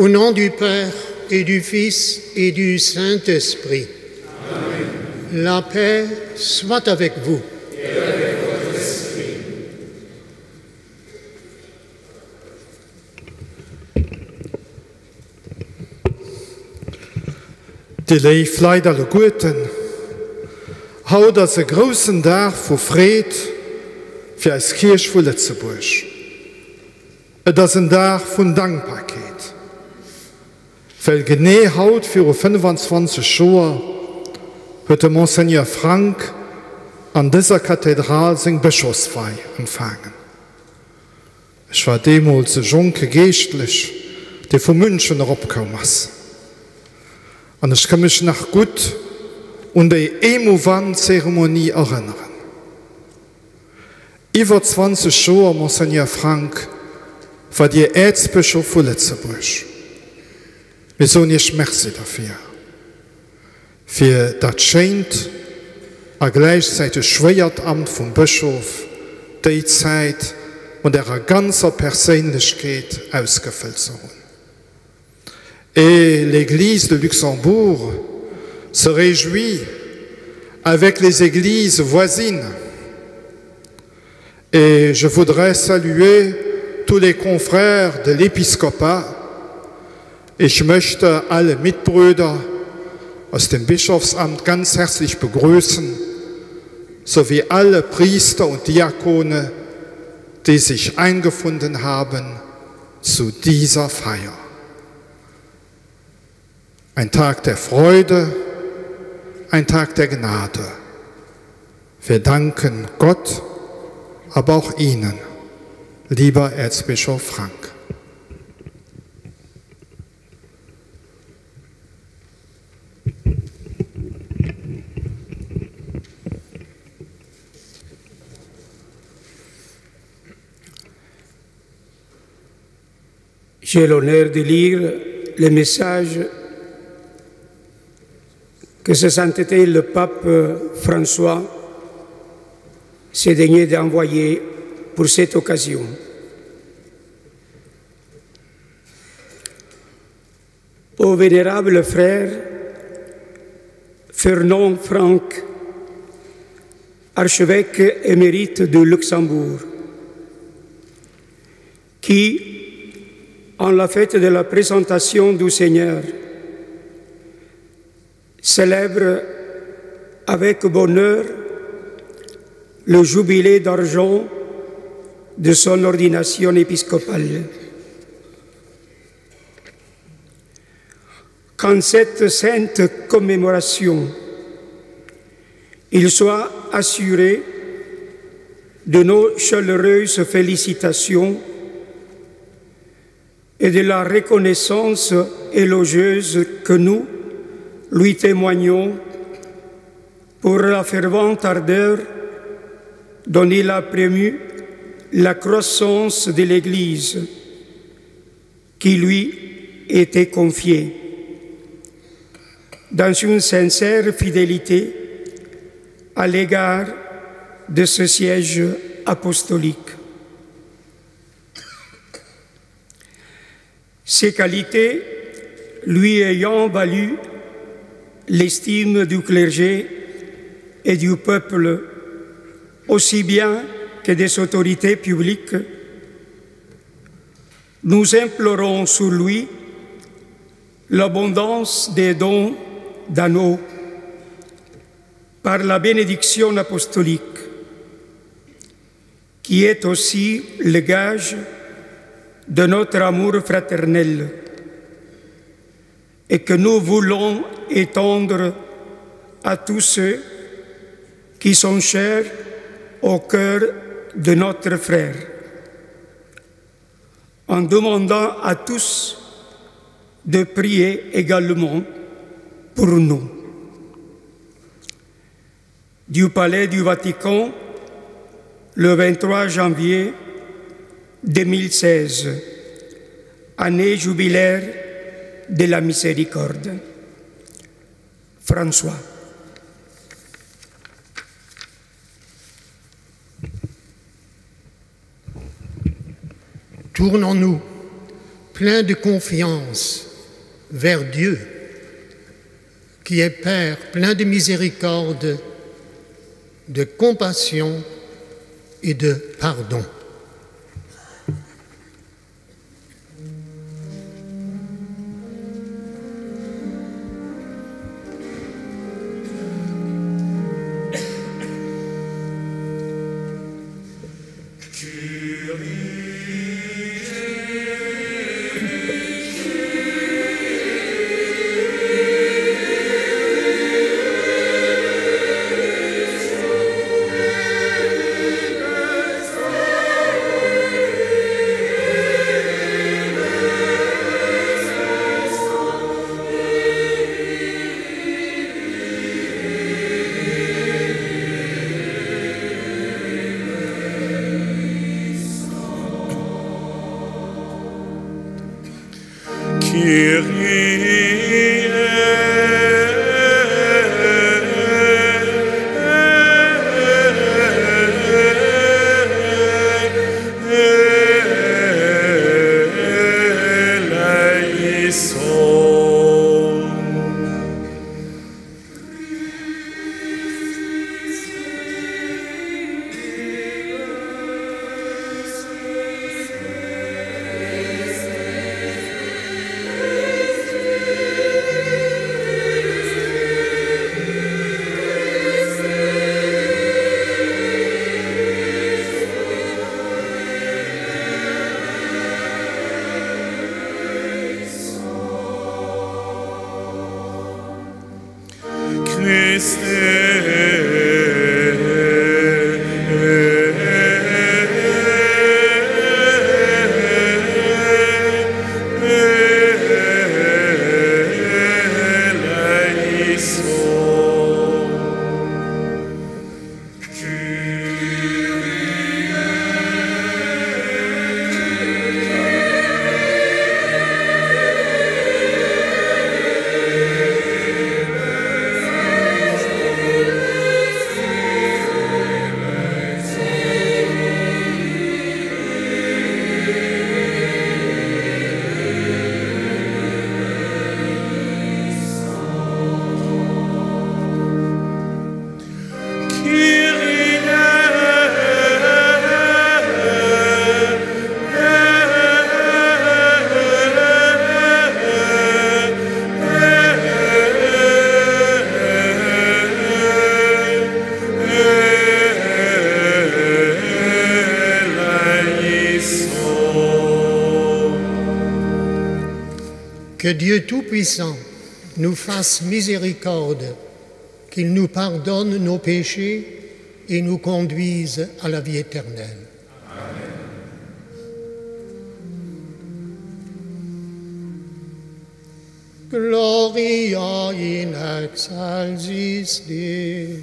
Au nom du Père et du Fils et du Saint-Esprit. Amen. La paix soit avec vous. Et avec votre esprit. Die leef leider alle Guten. Haut das einen großen Tag von Fried für als Kirche von Lützeburg. Das ist ein Tag von Dankbarkeit. Weil genau heute für 25 Jahre hat Monseigneur Frank an dieser Kathedrale seine Bischofsweihe empfangen. Ich war damals ein Junge geistlich, der von München herabgekommen ist. Und ich kann mich noch gut an die Emovant-Zeremonie erinnern. Über 20 Jahre, Monseigneur Frank, war der Erzbischof von Lützeburg. Wir sagen nicht merci dafür. Für das scheint ein gleichzeitig schweres Amt vom Bischof die Zeit und ihrer ganzen Persönlichkeit ausgefüllt zu haben. Et l'Église de Luxembourg se réjouit avec les églises voisines. Et je voudrais saluer tous les confrères de l'épiscopat. Ich möchte alle Mitbrüder aus dem Bischofsamt ganz herzlich begrüßen, sowie alle Priester und Diakone, die sich eingefunden haben zu dieser Feier. Ein Tag der Freude, ein Tag der Gnade. Wir danken Gott, aber auch Ihnen, lieber Erzbischof Frank. J'ai l'honneur de lire le message que Sa Sainteté le pape François s'est daigné d'envoyer pour cette occasion. Au vénérable frère Fernand Frank, archevêque émérite de Luxembourg, qui, en la fête de la présentation du Seigneur, célèbre avec bonheur le jubilé d'argent de son ordination épiscopale. Qu'en cette sainte commémoration, il soit assuré de nos chaleureuses félicitations et de la reconnaissance élogieuse que nous lui témoignons pour la fervente ardeur dont il a promu la croissance de l'Église qui lui était confiée, dans une sincère fidélité à l'égard de ce siège apostolique. Ces qualités lui ayant valu l'estime du clergé et du peuple, aussi bien que des autorités publiques, nous implorons sur lui l'abondance des dons d'anneaux par la bénédiction apostolique, qui est aussi le gage de notre amour fraternel et que nous voulons étendre à tous ceux qui sont chers au cœur de notre frère, en demandant à tous de prier également pour nous. Du Palais du Vatican, le 23 janvier 2016, année jubilaire de la miséricorde. François. Tournons-nous plein de confiance vers Dieu, qui est Père, plein de miséricorde, de compassion et de pardon. Que Dieu Tout-Puissant nous fasse miséricorde, qu'il nous pardonne nos péchés et nous conduise à la vie éternelle. Amen. Gloria in excelsis Deo.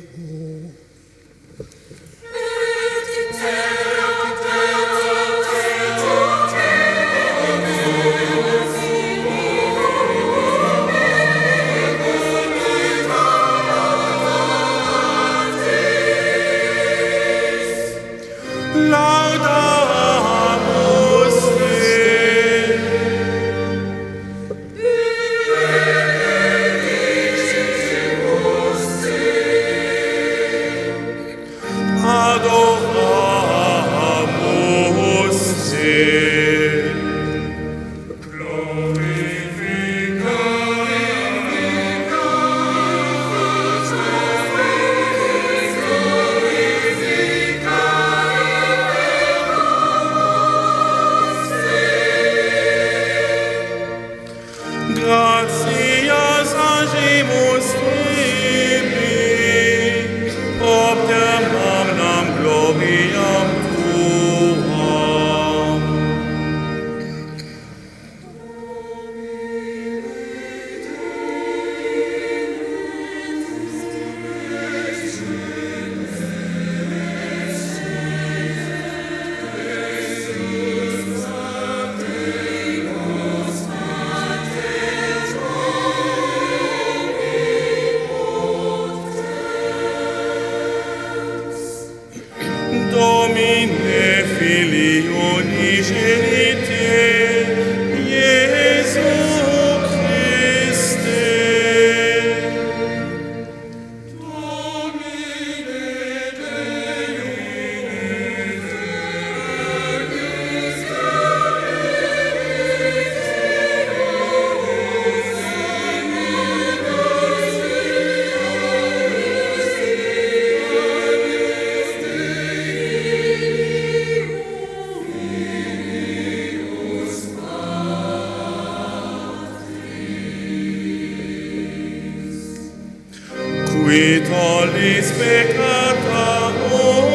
nobis peccata mundi,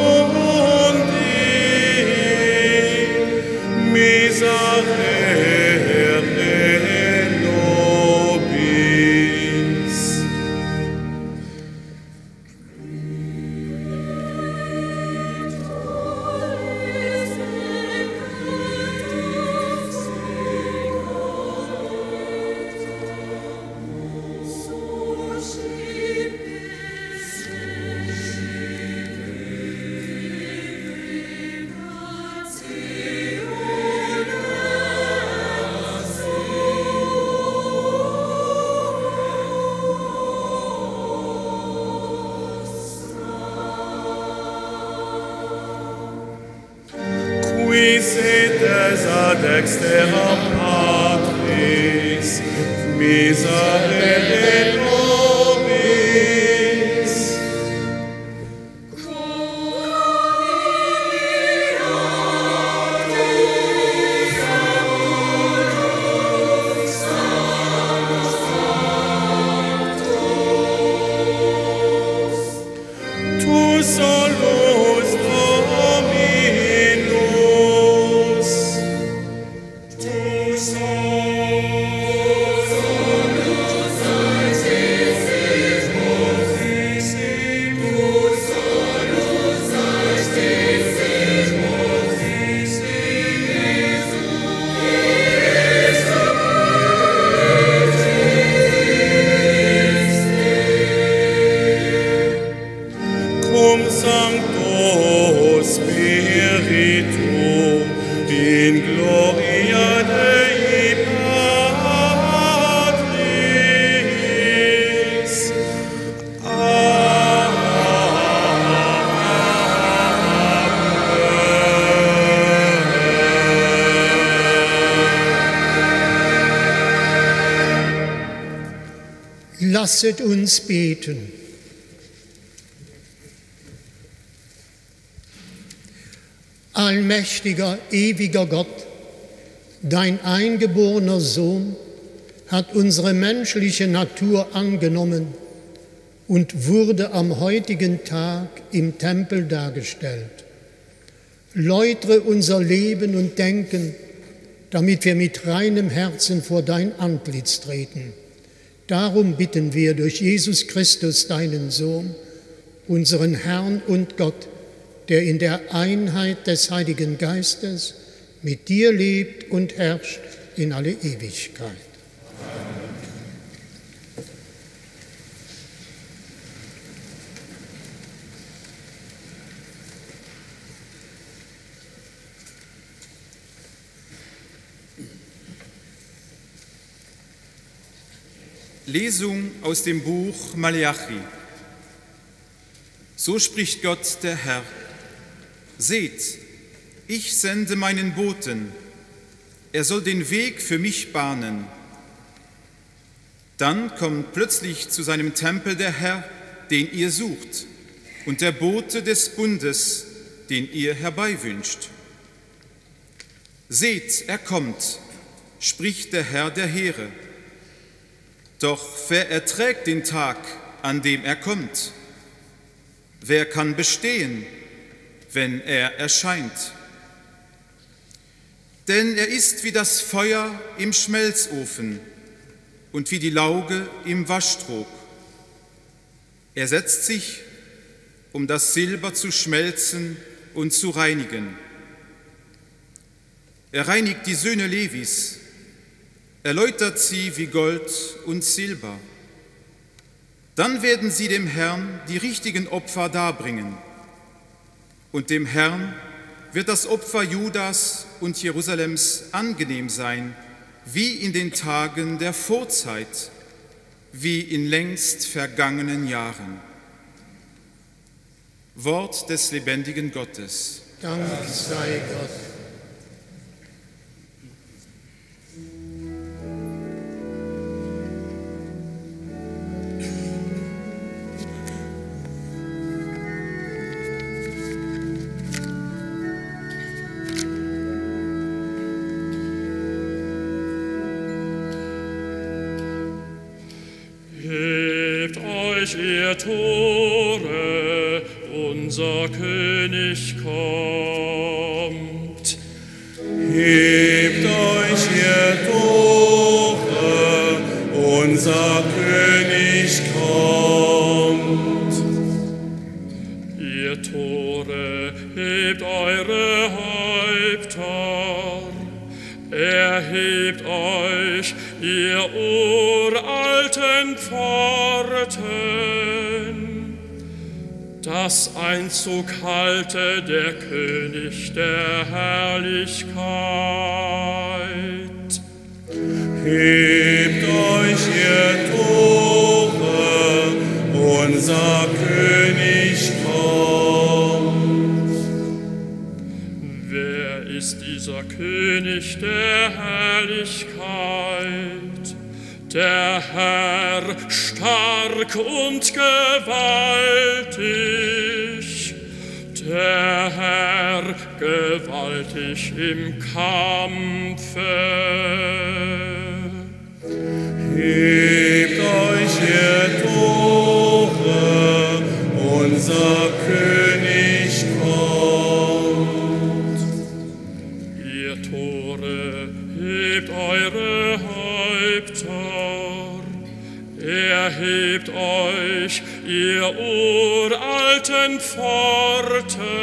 miserere nobis. Qui sedes ad exterra Patris, miserere nobis. Tu solus Dominus, tu solus cum Sancto Spiritu in gloria Dei Patris. Lasset uns beten. Allmächtiger, ewiger Gott, dein eingeborener Sohn hat unsere menschliche Natur angenommen und wurde am heutigen Tag im Tempel dargestellt. Läutere unser Leben und Denken, damit wir mit reinem Herzen vor dein Antlitz treten. Darum bitten wir durch Jesus Christus, deinen Sohn, unseren Herrn und Gott, der in der Einheit des Heiligen Geistes mit dir lebt und herrscht in alle Ewigkeit. Lesung aus dem Buch Maleachi. So spricht Gott, der Herr: Seht, ich sende meinen Boten, er soll den Weg für mich bahnen. Dann kommt plötzlich zu seinem Tempel der Herr, den ihr sucht, und der Bote des Bundes, den ihr herbeiwünscht. Seht, er kommt, spricht der Herr der Heere. Doch wer erträgt den Tag, an dem er kommt? Wer kann bestehen, wenn er erscheint? Denn er ist wie das Feuer im Schmelzofen und wie die Lauge im Waschtrog. Er setzt sich, um das Silber zu schmelzen und zu reinigen. Er reinigt die Söhne Levis, erläutert sie wie Gold und Silber. Dann werden sie dem Herrn die richtigen Opfer darbringen. Und dem Herrn wird das Opfer Judas und Jerusalems angenehm sein, wie in den Tagen der Vorzeit, wie in längst vergangenen Jahren. Wort des lebendigen Gottes. Dank sei Gott. Hebt euch, ihr Tore, unser König kommt. Hebt euch, ihr Tore, unser König kommt. Ihr Tore, hebt eure Häupter, erhebt euch, ihr uralten Pforten, dass Einzug halte der König der Herrlichkeit. Hebt euch, ihr Tore, unser König kommt. Wer ist dieser König der Herrlichkeit? Der Herr stark und gewaltig, der Herr gewaltig im Kampfe. Hebt euch, ihr Tore, unser König kommt. Ihr Tore, hebt eure Häupter, erhebt euch, ihr uralten Pforten,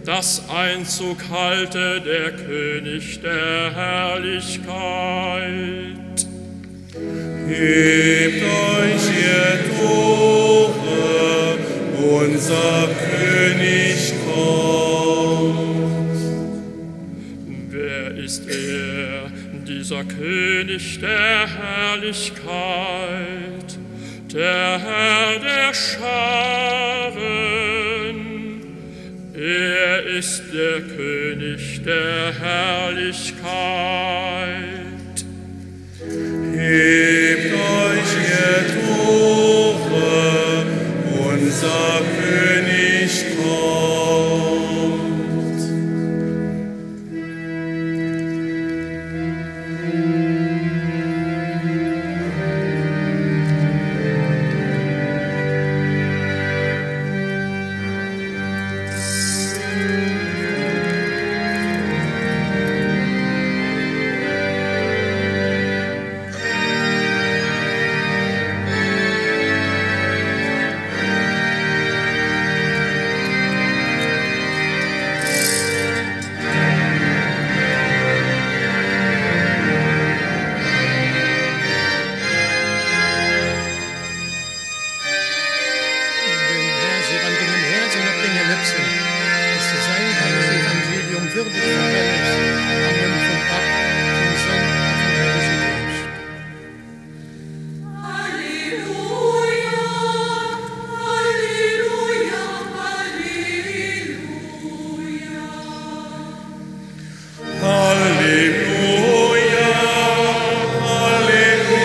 dass Einzug halte der König der Herrlichkeit. Hebt euch, ihr Tore, unser König kommt. Wer ist er, dieser König der Herrlichkeit, der Herr der Scharen? Er ist der König der Herrlichkeit. Hebt euch, ihr Tore, unser König kommt. Halleluja, Halleluja.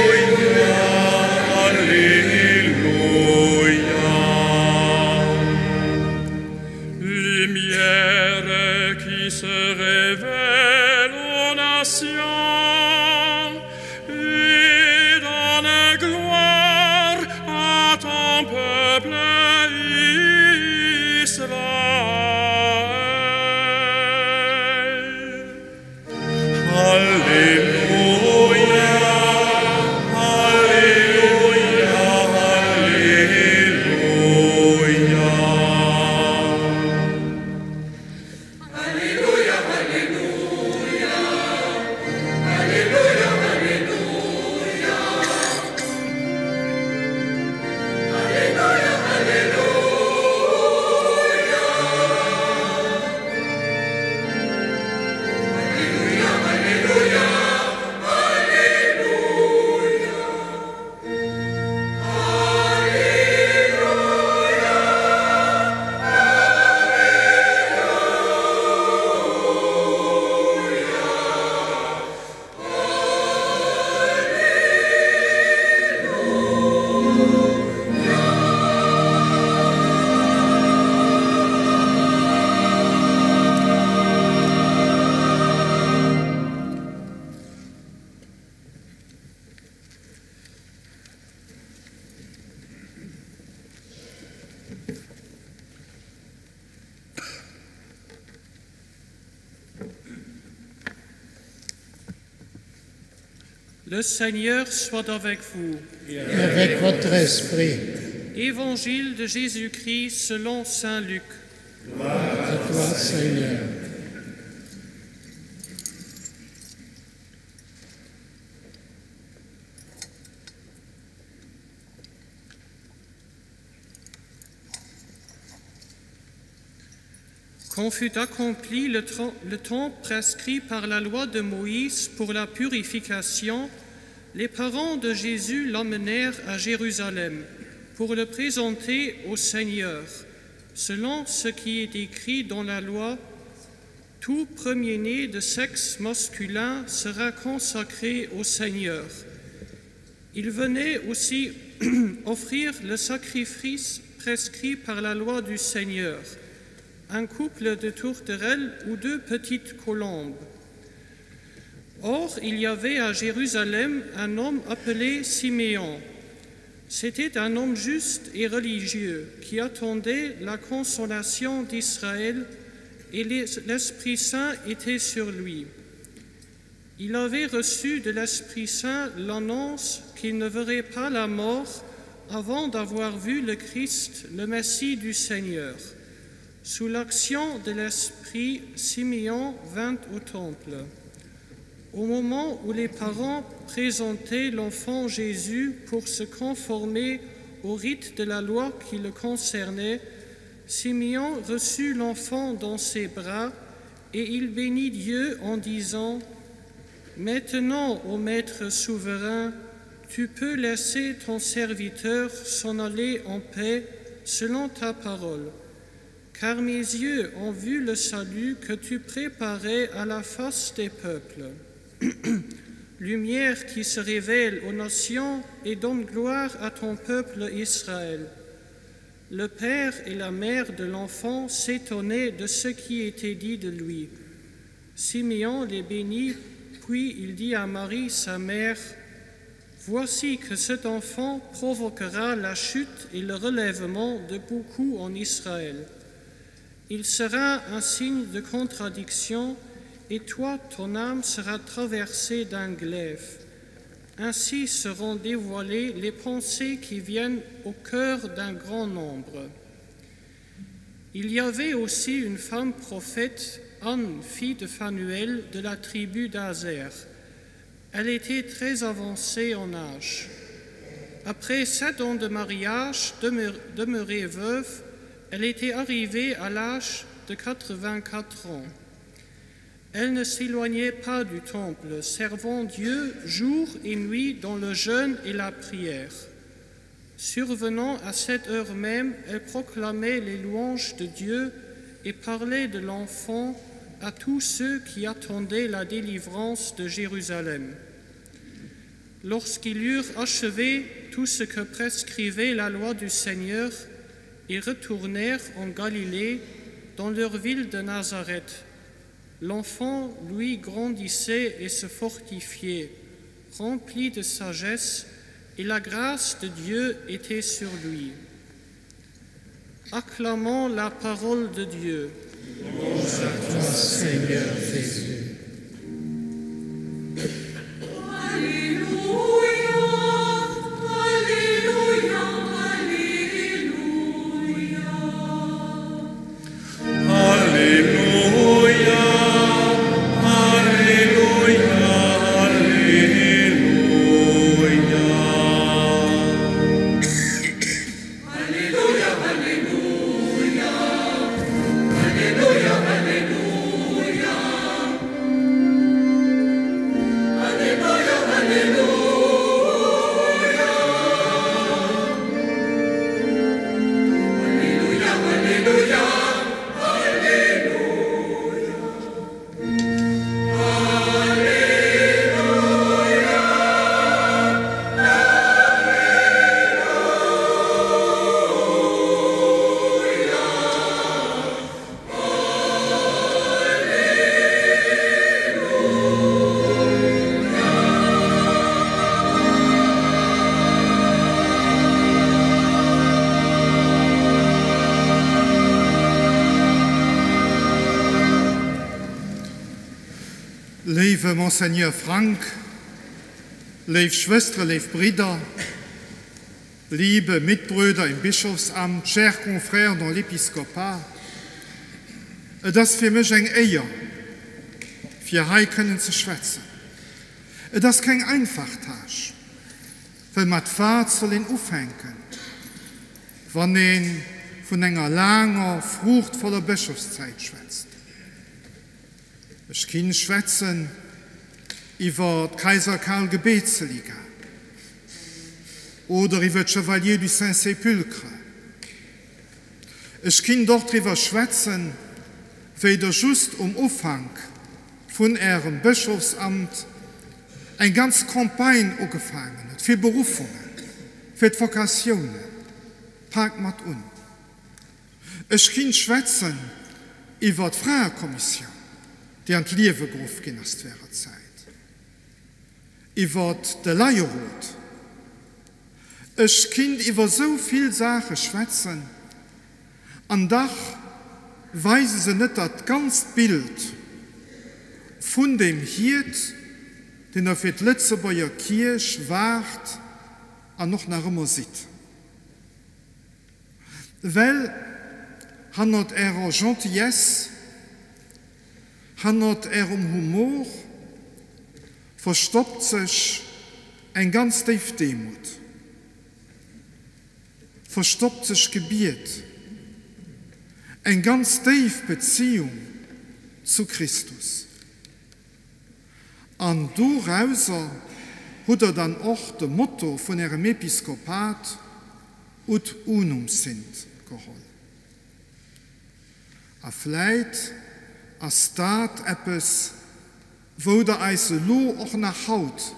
Le Seigneur soit avec vous. Et avec votre esprit. Évangile de Jésus-Christ selon saint Luc. À toi, Seigneur. Quand fut accompli le temps prescrit par la loi de Moïse pour la purification, les parents de Jésus l'emmenèrent à Jérusalem pour le présenter au Seigneur. Selon ce qui est écrit dans la loi, tout premier-né de sexe masculin sera consacré au Seigneur. Il venait aussi offrir le sacrifice prescrit par la loi du Seigneur, un couple de tourterelles ou 2 petites colombes. Or, il y avait à Jérusalem un homme appelé Siméon. C'était un homme juste et religieux qui attendait la consolation d'Israël, et l'Esprit Saint était sur lui. Il avait reçu de l'Esprit Saint l'annonce qu'il ne verrait pas la mort avant d'avoir vu le Christ, le Messie du Seigneur. Sous l'action de l'Esprit, Siméon vint au temple. Au moment où les parents présentaient l'enfant Jésus pour se conformer au rite de la loi qui le concernait, Siméon reçut l'enfant dans ses bras et il bénit Dieu en disant : « Maintenant, ô Maître souverain, tu peux laisser ton serviteur s'en aller en paix selon ta parole. Car mes yeux ont vu le salut que tu préparais à la face des peuples. Lumière qui se révèle aux nations et donne gloire à ton peuple Israël. » Le père et la mère de l'enfant s'étonnaient de ce qui était dit de lui. Siméon les bénit, puis il dit à Marie, sa mère : « Voici que cet enfant provoquera la chute et le relèvement de beaucoup en Israël. Il sera un signe de contradiction, et toi, ton âme sera traversée d'un glaive. Ainsi seront dévoilées les pensées qui viennent au cœur d'un grand nombre. » Il y avait aussi une femme prophète, Anne, fille de Phanuel, de la tribu d'Aser. Elle était très avancée en âge. Après 7 ans de mariage, demeurée veuve, elle était arrivée à l'âge de 84 ans. Elle ne s'éloignait pas du temple, servant Dieu jour et nuit dans le jeûne et la prière. Survenant à cette heure même, elle proclamait les louanges de Dieu et parlait de l'enfant à tous ceux qui attendaient la délivrance de Jérusalem. Lorsqu'ils eurent achevé tout ce que prescrivait la loi du Seigneur, ils retournèrent en Galilée, dans leur ville de Nazareth. L'enfant, lui, grandissait et se fortifiait, rempli de sagesse, et la grâce de Dieu était sur lui. Acclamons la parole de Dieu. Louange à toi, Seigneur Jésus. Lieve Monseigneur Frank, liebe Schwestern, liebe Brüder, liebe Mitbrüder im Bischofsamt, chers confrères dans l'Episkopat, das ist für mich eine Ehre, für hier können zu schwätzen. Das ist kein Einfachtasch, weil man die Fahrt soll ihn aufhängen, wenn ihn von einer langen, fruchtvollen Bischofszeit schwätzt. Ich kann schwätzen über Kaiser Karl Gebetsliga oder über Chevalier du Saint-Sépulcre. Ich kann dort darüber schwätzen, wie der just Aufhang von ihrem Bischofsamt eine ganze Kampagne angefangen hat, für Berufungen, für die Vokationen. Packt mal an. Ich kann schwätzen über die Frauenkommission, die an die Liebe gerufen ging aus der Zeit. Über den Leierrot. Ich kann über so viele Sachen schwätzen, an Dach weisen sie nicht das ganze Bild von dem Hirt, den für die Lützeburger Kirche wart und noch nach immer sieht. Weil hat er Gentillesse, hat er Humor, verstoppt sich ein ganz tief Demut, verstoppt sich Gebiet, eine ganz tiefe Beziehung zu Christus. Und daraus hat er dann auch das Motto von ihrem Episkopat ut unum sind geholt. Und vielleicht ist das etwas, wo der Eiselo auch nach Haut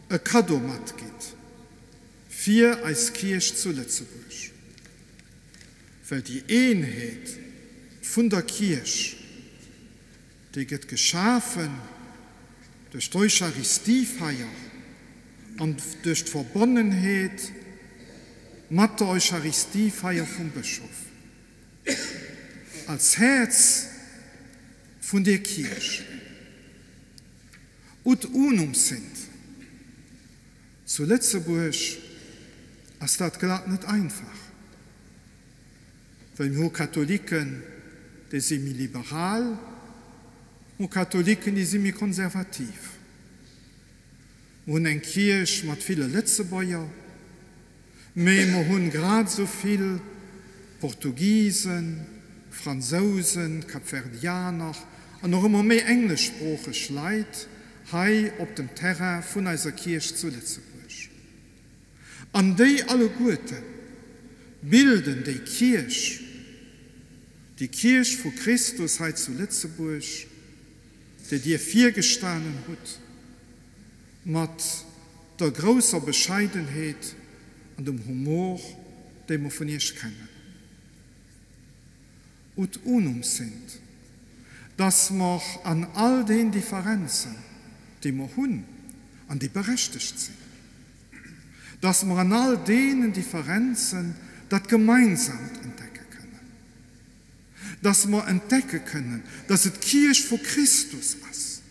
ein Kado mitgibt, für als Kirche zu Lützeburg. Weil die Einheit von der Kirche, die wird geschaffen durch die Eucharistiefeier und durch die Verbundenheit mit der Eucharistiefeier vom Bischof. Als Herz von der Kirche. Und unum sind. Zu Lützeburg ist das glatt nicht einfach. Weil wir Katholiken, die sind liberal, und Katholiken, die sind konservativ. Wir haben eine Kirche mit vielen Lützebäuer, wir haben gerade so viele Portugiesen, Franzosen, Kapverdianer und noch immer mehr englischsprachige Leute hier auf dem Terrain von unserer Kirche zu Lützeburg. Und die alle Guten bilden die Kirche von Christus hier zu Lützeburg, die dir vier gestanden hat, mit der großen Bescheidenheit und dem Humor, den wir von ihr kennen. Und unum sind, dass wir an all den Differenzen, die wir haben, an die berechtigt sind, dass wir an all denen Differenzen das gemeinsam entdecken können, dass wir entdecken können, dass es Kirche von Christus ist,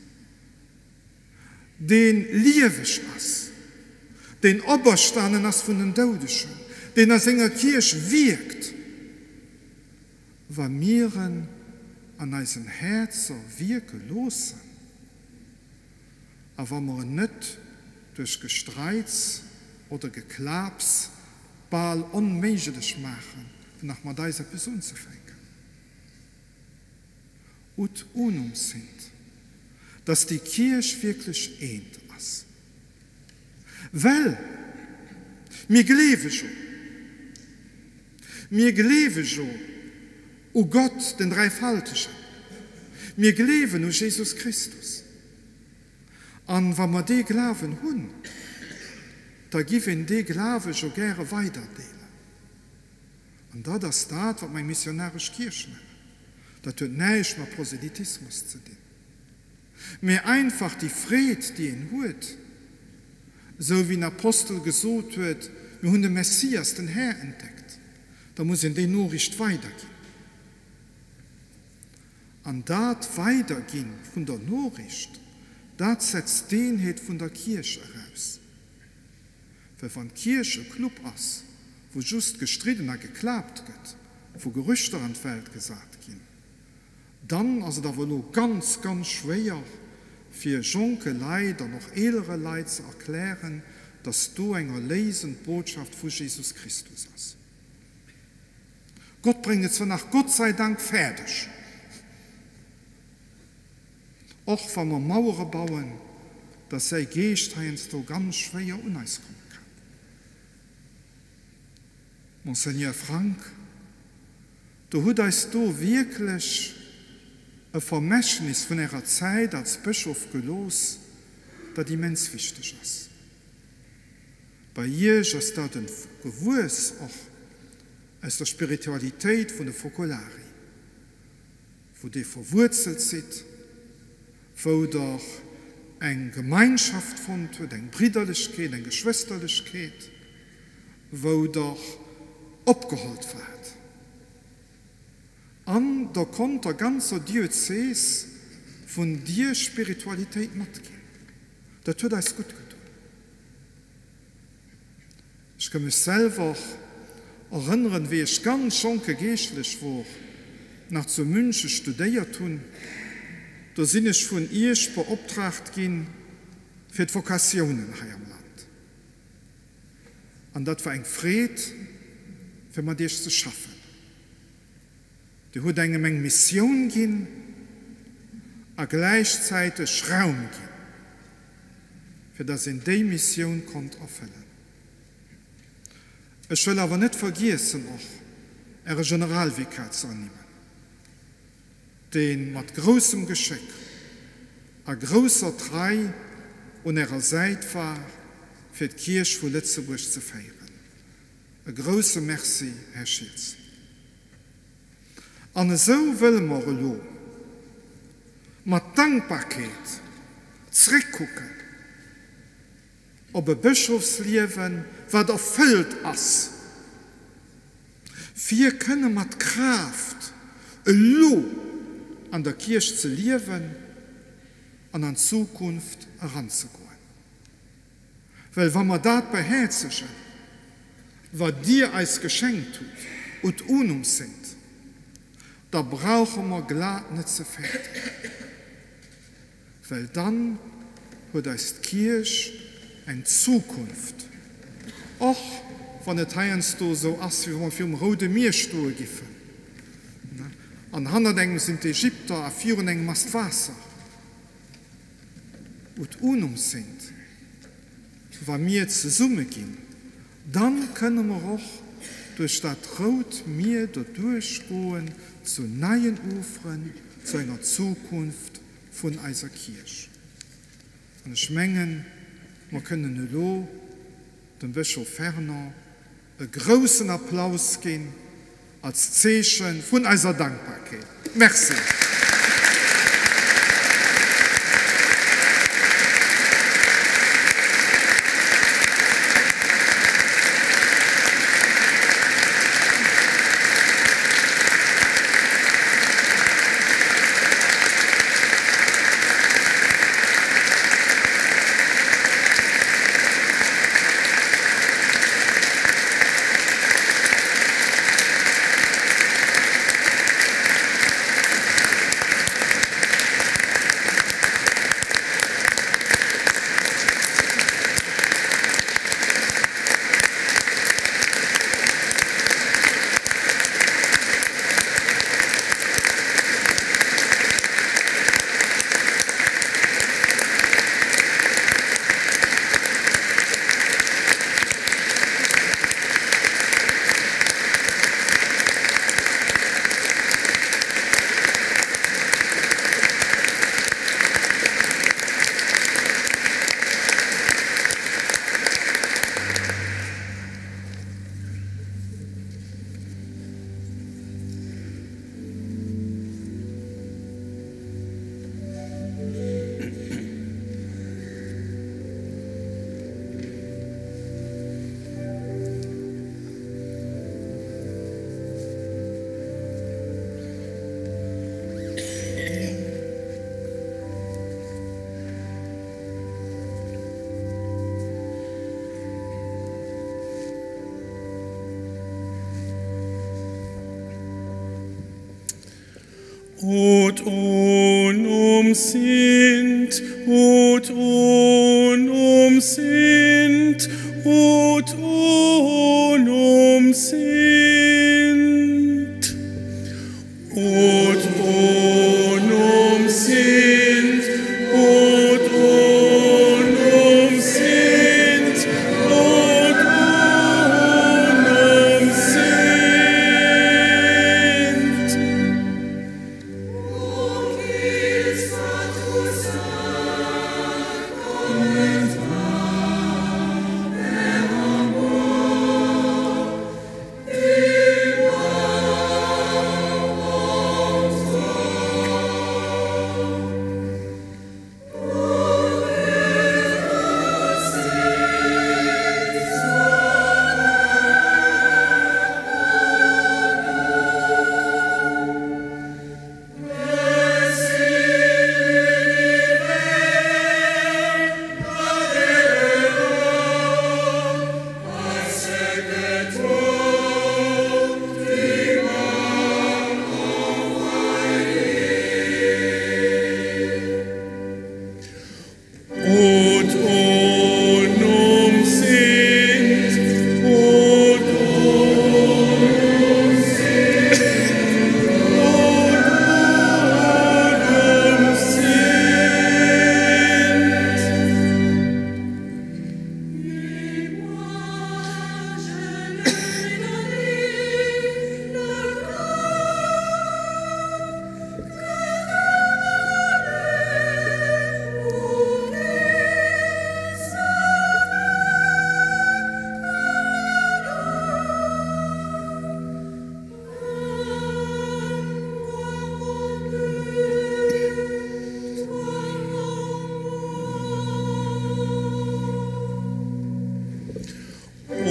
den liebig ist, den Oberstanden ist von den Todischen, den als in der Kirche wirkt, weil wir an unseren Herzen wirken lassen, aber wir nicht durch Gestreits oder Geklaps bald unmöglich machen, nach mal dieser Person zu fangen. Und unum sind, dass die Kirche wirklich eint ist. Weil wir glauben schon, o Gott, den Dreifaltigen. Wir glauben an Jesus Christus. Und wenn wir die Glauben haben, da geben die Glauben schon gerne weiterdelen. Und das ist das, was meine missionarische Kirche nennt. Das hat nichts mit Proselytismus zu tun. Mir einfach die Friede, die ihn hat, so wie ein Apostel gesagt wird, wir haben den Messias, den Herr, entdeckt. Da muss in die Nachricht weitergehen. Und das Weitergehen von der Nachricht das setzt Denheit von der Kirche heraus. Weil von Kirche Club ist, wo just gestriedener geklappt wird, wo Gerüchte an die Welt gesagt gehen, dann also da wohl ganz, ganz schwer für junge Leute, noch ältere Leute zu erklären, dass du eine lesende Botschaft von Jesus Christus hast. Gott bringt es zwar nach Gott sei Dank fertig. Auch wenn wir Mauern bauen, dass sei Geist so ganz schwer uneiskommen kann. Monseigneur Frank, du hast du wirklich ein Vermächtnis von ihrer Zeit als Bischof gelos, das immens wichtig ist. Bei ihr ist das ein Gewusst auch aus der Spiritualität von der Focolari, wo die verwurzelt sind, wo doch eine Gemeinschaft von eine Brüderlichkeit, eine Geschwisterlichkeit, wo doch abgeholt wird. Und da kommt der ganze Diözese von dir Spiritualität mitgehen. Das tut es gut getan. Ich kann mich selber erinnern, wie ich ganz schon geistlich war, nach zu München studiert habe. Da sind ich von ihr beauftragt gehen für die Vokationen hier im Land. Und das war ein Fried, für man das zu schaffen. Die hat eine Menge Mission gehen, aber gleichzeitig Raum gehen, für das in die Mission kommt erfüllen. Ich will aber nicht vergessen, auch ihre Generalvikar zu annehmen, den mit großem Geschick, ein großer Treu an ihrer Seite war, für die Kirche von Lützeburg zu feiern. Ein großer Merci, Herr Schilz. Und so will wir mit Dankbarkeit zurückgucken auf ein Bischofsleben, das erfüllt ist. Wir können mit Kraft an der Kirche zu leben und an die Zukunft heranzugehen. Weil wenn wir das beherzigen, was dir als Geschenk tut und unum sind, da brauchen wir glatt nicht zu fertig. Weil dann hat die Kirche eine Zukunft. Auch wenn es hier so ist, wie wir für den Roten Meerstuhl gehen. An anderen sind die Ägypter, an vielen ist Wasser. Und unum sind, wenn wir zusammen gehen, dann können wir auch durch das Rote Meer durchgehen zu neuen Ufern, zu einer Zukunft von unserer Kirche. Und ich meine, wir können nur dem Bischof Ferner einen großen Applaus geben als Zeichen von unserer Dankbarkeit. Merci. unum sint, ut unum sint, ut unum sint, ut unum sint, ut unum sint, ut unum sint.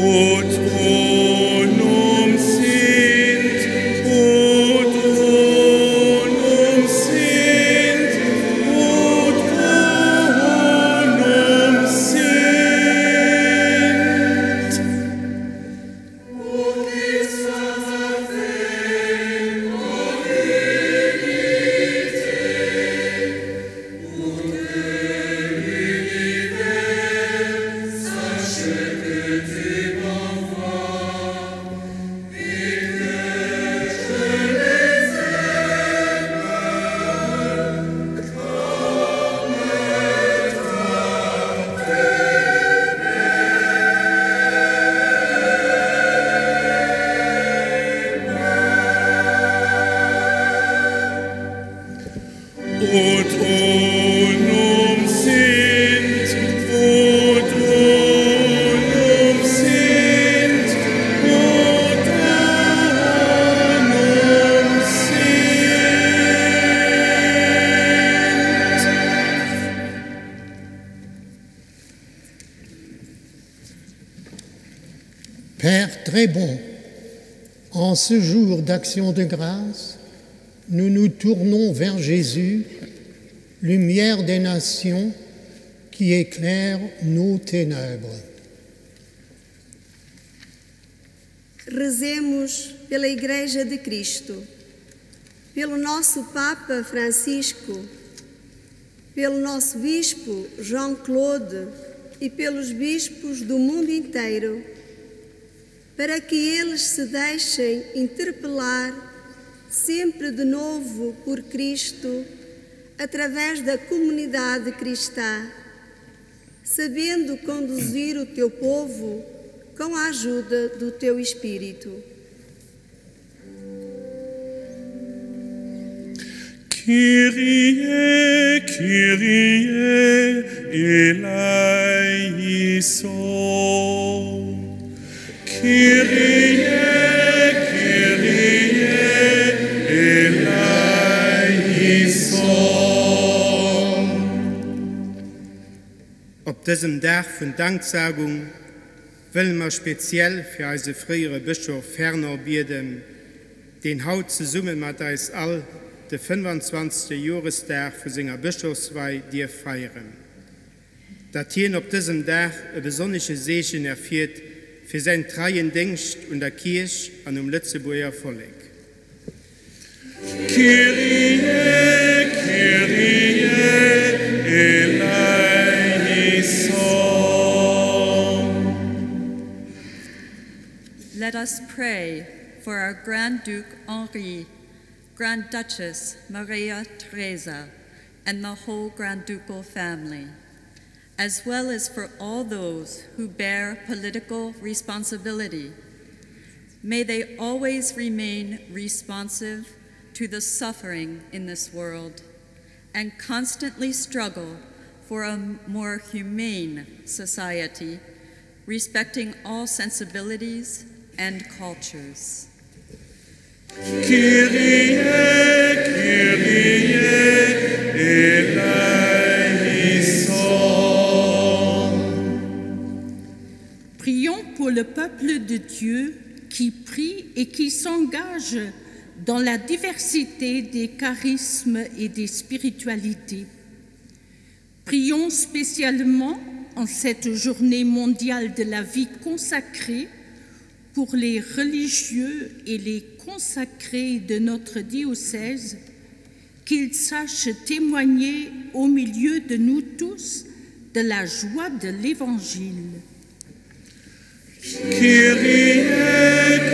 Ut unum sint, ut unum sint, ut unum sint, ut unum sint, ut unum sint. Père très bon, en ce jour d'action de grâce, nous nous tournons vers Jésus, lumière des nations qui éclaire nos ténèbres. Rezemos pela Igreja de Cristo, pelo nosso Papa Francisco, pelo nosso Bispo João Claude e pelos bispos do mundo inteiro, para que eles se deixem interpelar sempre de novo por Cristo, através da comunidade cristã, sabendo conduzir o teu povo com a ajuda do teu Espírito. Kyrie, Kyrie, eleison. Kyrie, Kyrie, eleison. Auf diesem Tag von Danksagung will wir speziell für unseren früheren Bischof Fernand beten, den heute zusammen mit uns all den 25. Jahrestag für seine Bischofsweihe dir feiern. Dass hier auf diesem Tag ein besonderer Segen erfährt für seinen treuen Dienst und der Kirche an dem Lützeburger Volk. Kyrie, Kyrie. let us pray for our Grand Duke Henri, Grand Duchess Maria Theresa, and the whole Grand Ducal family, as well as for all those who bear political responsibility. May they always remain responsive to the suffering in this world and constantly struggle for a more humane society, respecting all sensibilities and cultures. Kyrie, Kyrie, eleison. Prions pour le peuple de Dieu qui prie et qui s'engage dans la diversité des charismes et des spiritualités. Prions spécialement en cette journée mondiale de la vie consacrée pour les religieux et les consacrés de notre diocèse, qu'ils sachent témoigner au milieu de nous tous de la joie de l'Évangile. Kyrie,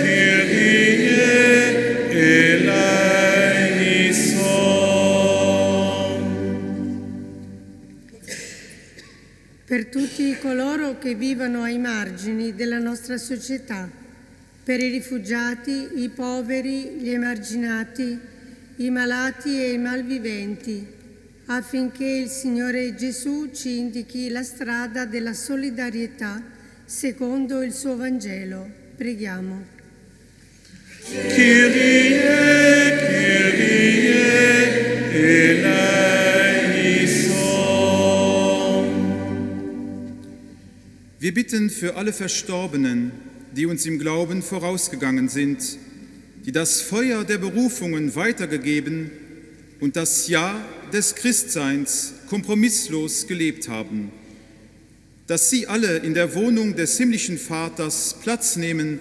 Kyrie, eleison. Per tutti coloro che vivono ai margini della nostra società, per i rifugiati, i poveri, gli emarginati, i malati e i malviventi, affinché il Signore Gesù ci indichi la strada della solidarietà secondo il suo Vangelo. Preghiamo. Kyrie, Kyrie, eleison. Wir bitten für alle Verstorbenen, die uns im Glauben vorausgegangen sind, die das Feuer der Berufungen weitergegeben und das Ja des Christseins kompromisslos gelebt haben, dass sie alle in der Wohnung des himmlischen Vaters Platz nehmen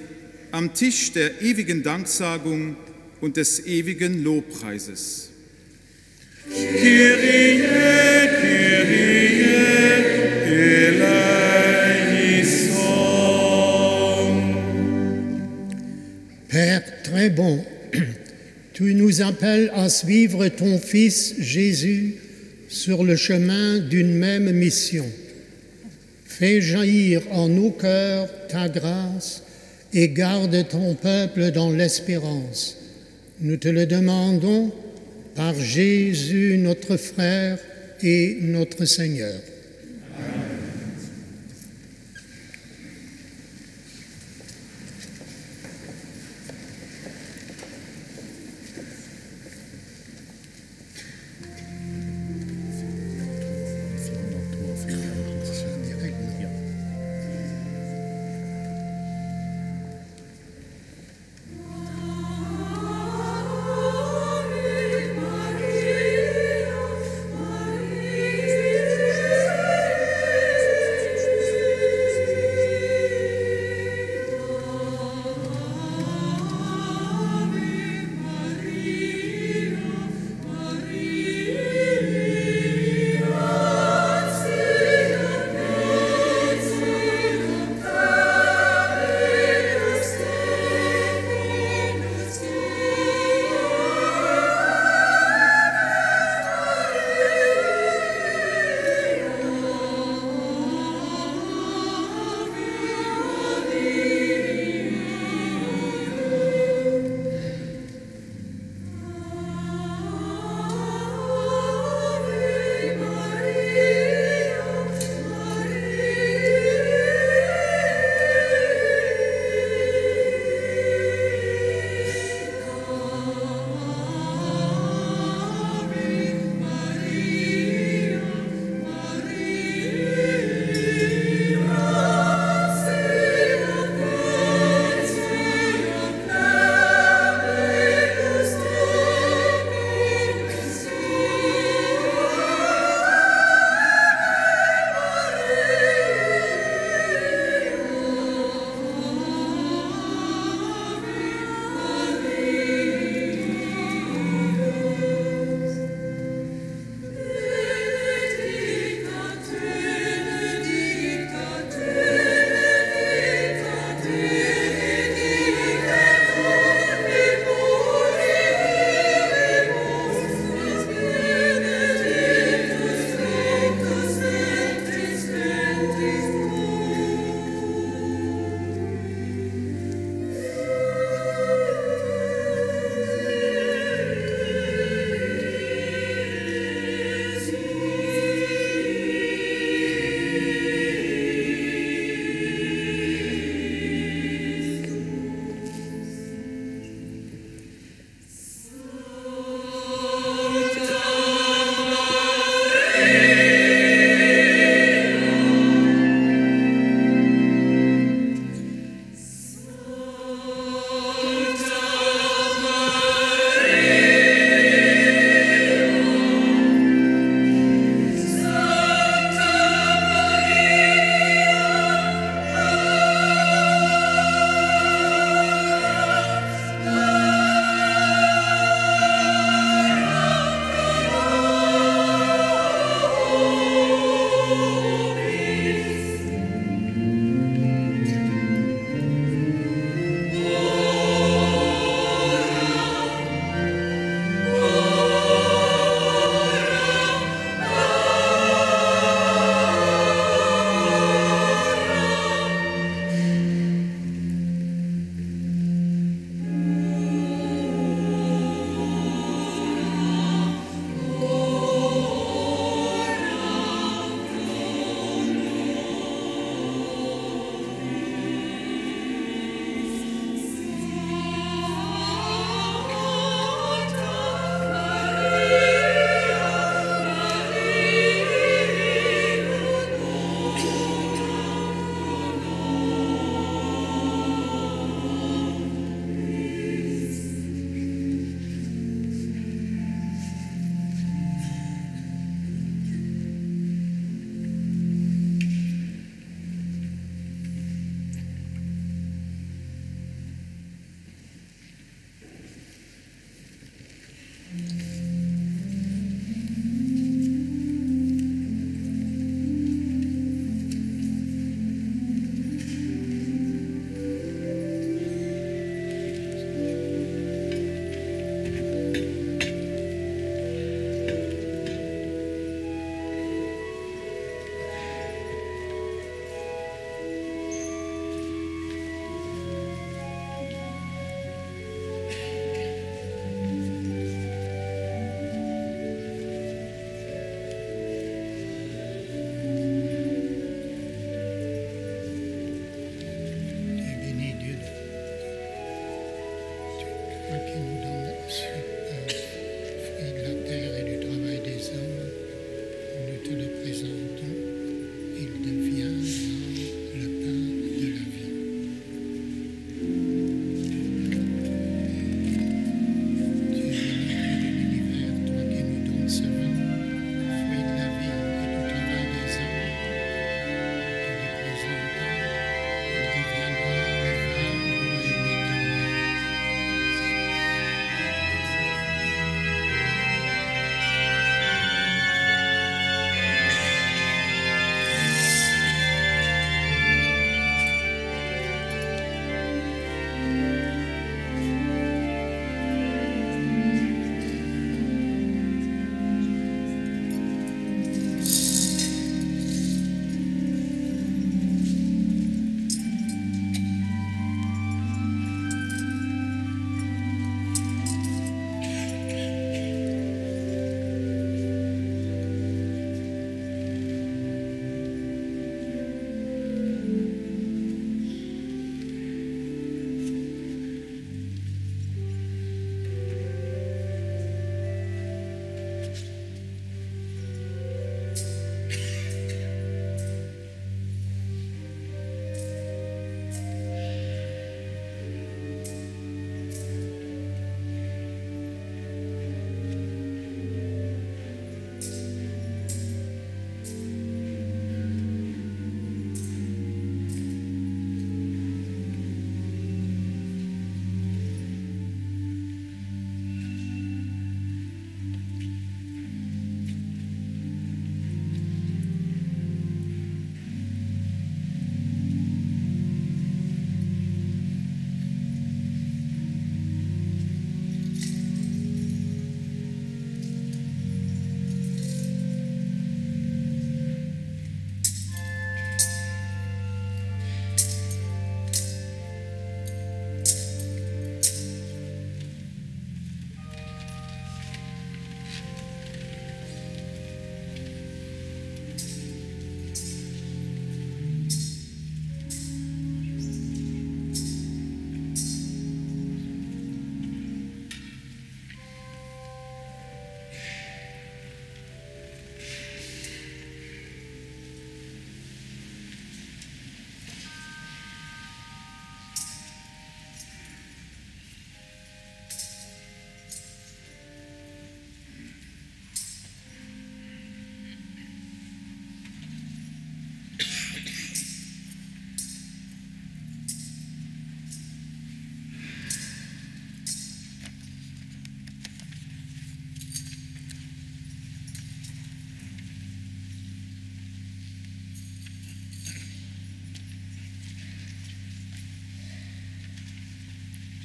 am Tisch der ewigen Danksagung und des ewigen Lobpreises. Kyrie, Kyrie, eleison. Père très bon, tu nous appelles à suivre ton Fils Jésus sur le chemin d'une même mission. Fais jaillir en nos cœurs ta grâce et garde ton peuple dans l'espérance. Nous te le demandons par Jésus notre frère et notre Seigneur.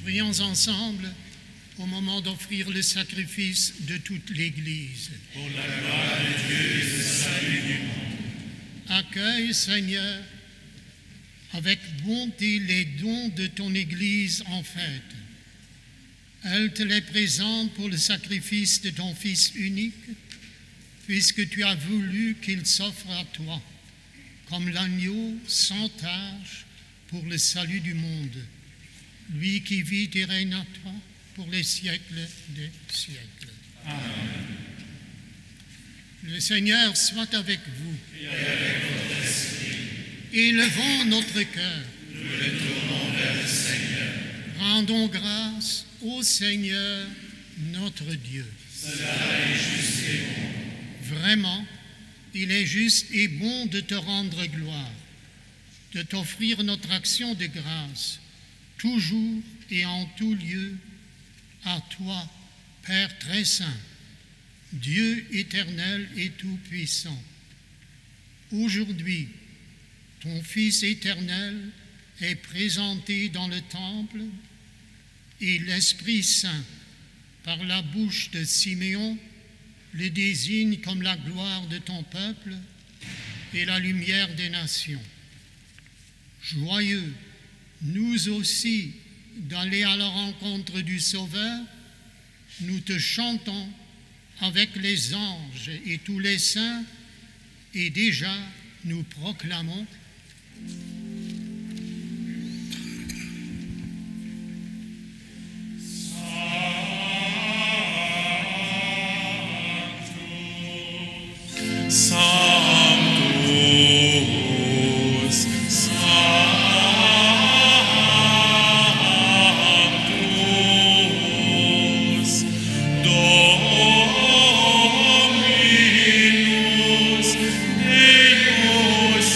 Prions ensemble au moment d'offrir le sacrifice de toute l'Église. Pour la gloire de Dieu et le salut du monde. Accueille, Seigneur, avec bonté les dons de ton Église en fête. Elle te les présente pour le sacrifice de ton Fils unique, puisque tu as voulu qu'il s'offre à toi, comme l'agneau sans tache pour le salut du monde, lui qui vit et règne à toi pour les siècles des siècles. Amen. Le Seigneur soit avec vous. Et avec votre esprit. Élevons notre cœur. Nous le tournons vers le Seigneur. Rendons grâce au Seigneur notre Dieu. Cela est juste et bon. Vraiment, il est juste et bon de te rendre gloire, de t'offrir notre action de grâce, toujours et en tout lieu, à toi, Père très saint, Dieu éternel et tout-puissant. Aujourd'hui, ton Fils éternel est présenté dans le temple et l'Esprit Saint, par la bouche de Siméon, le désigne comme la gloire de ton peuple et la lumière des nations. Joyeux, nous aussi, d'aller à la rencontre du Sauveur, nous te chantons avec les anges et tous les saints, et déjà nous proclamons: Sanctus, Sanctus, Dominus Deus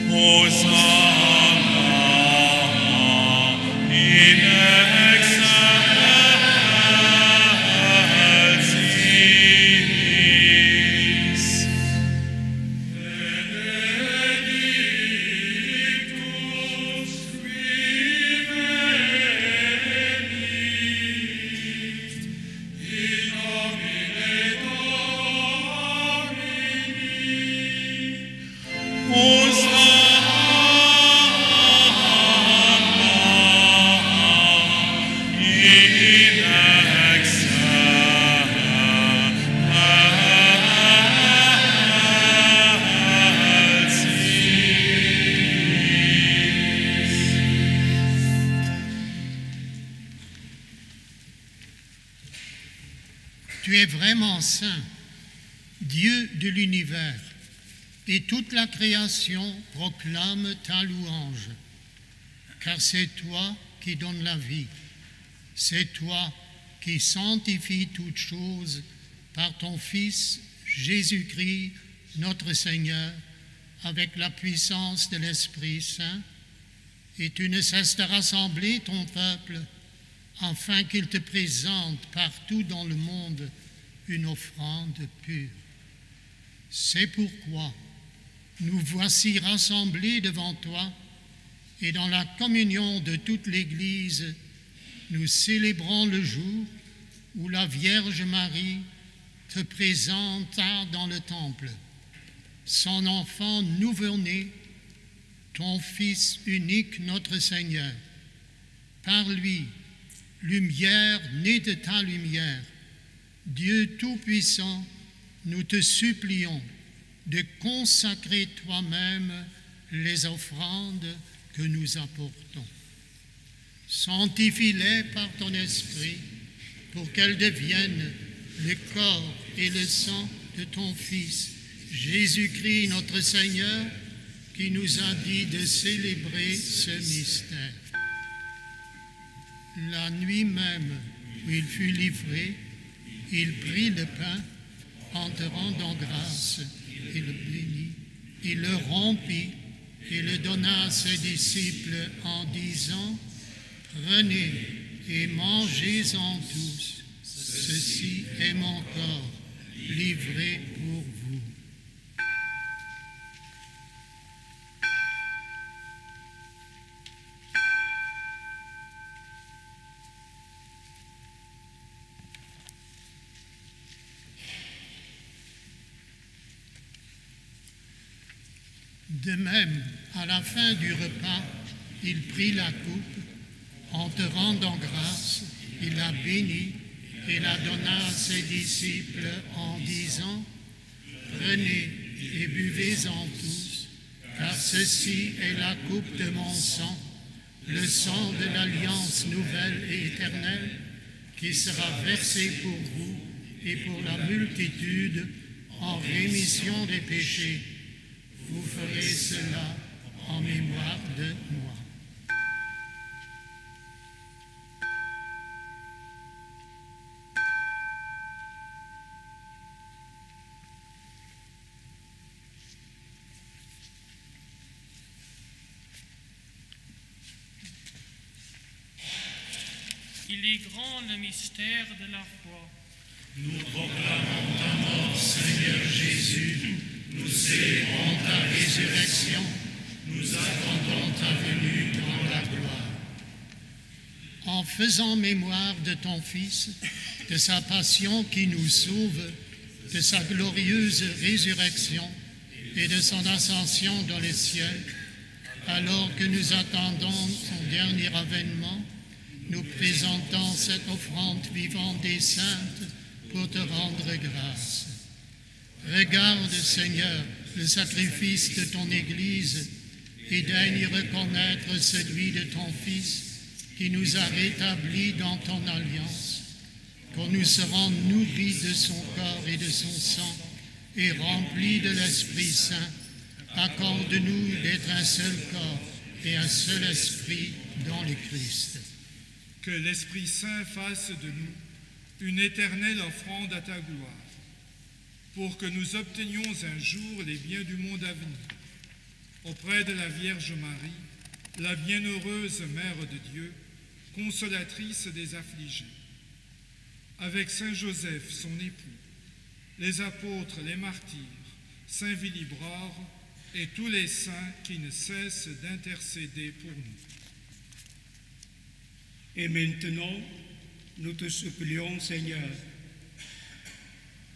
Hosanna in excelsis. Benedictus qui venit in nomine Domini. Hosanna in excelsis. Tu es vraiment saint, Dieu de l'univers, et toute la création proclame ta louange, car c'est toi qui donnes la vie, c'est toi qui sanctifies toutes choses par ton Fils Jésus-Christ, notre Seigneur, avec la puissance de l'Esprit Saint, et tu ne cesses de rassembler ton peuple afin qu'il te présente partout dans le monde une offrande pure. C'est pourquoi nous voici rassemblés devant toi, et dans la communion de toute l'Église, nous célébrons le jour où la Vierge Marie te présenta dans le temple son enfant nouveau-né, ton Fils unique, notre Seigneur. Par lui, lumière née de ta lumière, Dieu Tout-Puissant, nous te supplions de consacrer toi-même les offrandes que nous apportons. Sanctifie-les par ton esprit pour qu'elles deviennent le corps et le sang de ton Fils, Jésus-Christ notre Seigneur, qui nous a dit de célébrer ce mystère. La nuit même où il fut livré, il prit le pain en te rendant grâce et le bénit. Il le rompit et le donna à ses disciples en disant, « Prenez et mangez-en tous, ceci est mon corps livré pour vous. » De même, à la fin du repas, il prit la coupe, en te rendant grâce, il la bénit et la donna à ses disciples en disant, « Prenez et buvez-en tous, car ceci est la coupe de mon sang, le sang de l'alliance nouvelle et éternelle, qui sera versé pour vous et pour la multitude en rémission des péchés. Vous ferez cela en mémoire de moi. » Il est grand le mystère de la foi. Nous proclamons ta mort, Seigneur Jésus. Nous célébrons ta résurrection. Nous attendons ta venue dans la gloire. En faisant mémoire de ton Fils, de sa passion qui nous sauve, de sa glorieuse résurrection et de son ascension dans les cieux, alors que nous attendons son dernier avènement, nous présentons cette offrande vivante et sainte pour te rendre grâce. Regarde, Seigneur, le sacrifice de ton Église et daigne reconnaître celui de ton Fils qui nous a rétablis dans ton alliance. Quand nous serons nourris de son corps et de son sang et remplis de l'Esprit Saint, accorde-nous d'être un seul corps et un seul esprit dans le Christ. Que l'Esprit Saint fasse de nous une éternelle offrande à ta gloire, pour que nous obtenions un jour les biens du monde à venir, auprès de la Vierge Marie, la bienheureuse Mère de Dieu, consolatrice des affligés, avec Saint Joseph, son époux, les apôtres, les martyrs, Saint Willibrord et tous les saints qui ne cessent d'intercéder pour nous. Et maintenant, nous te supplions, Seigneur,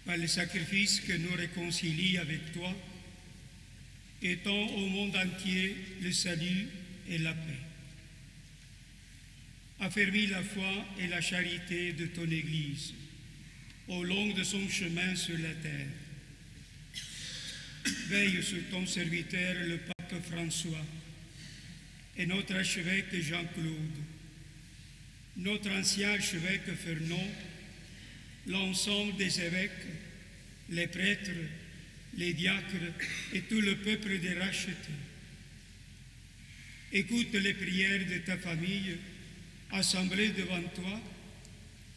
par le sacrifice que nous réconcilie avec toi, étends au monde entier le salut et la paix. Affermis la foi et la charité de ton Église au long de son chemin sur la terre. Veille sur ton serviteur, le pape François, et notre archevêque Jean-Claude, notre ancien archevêque Fernand, l'ensemble des évêques, les prêtres, les diacres et tout le peuple des rachetés. Écoute les prières de ta famille assemblée devant toi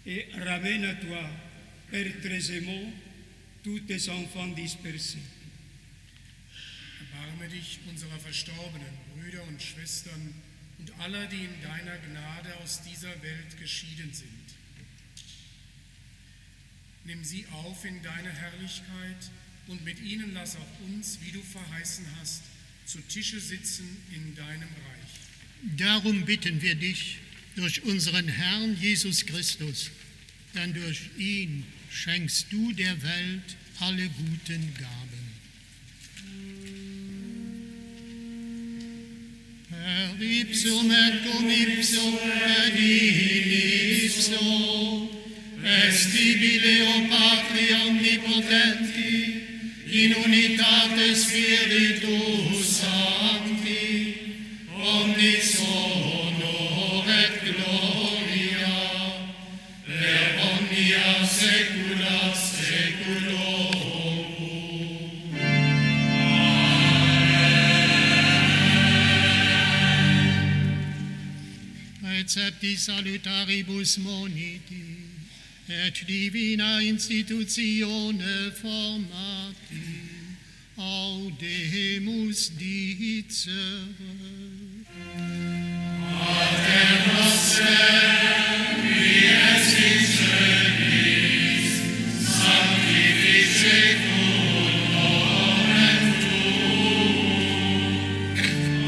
et ramène à toi, Père très aimant, tous tes enfants dispersés. Erbarme dich unserer verstorbenen Brüder und Schwestern und aller, die in deiner Gnade aus dieser Welt geschieden sind. Nimm sie auf in deine Herrlichkeit und mit ihnen lass auch uns, wie du verheißen hast, zu Tische sitzen in deinem Reich. Darum bitten wir dich durch unseren Herrn Jesus Christus, denn durch ihn schenkst du der Welt alle guten Gaben. Per ipsum et cum ipsum et in ipsum vestibileo Patri omnipotenti in unitate Spiritus Sancti omnis honor et gloria per omnia saecula saeculorum. Accept Electi salutaribus moniti, et divina institutione formati, audemus dicere. Pater noster, qui es in celis, sanctificetur nomen tuum,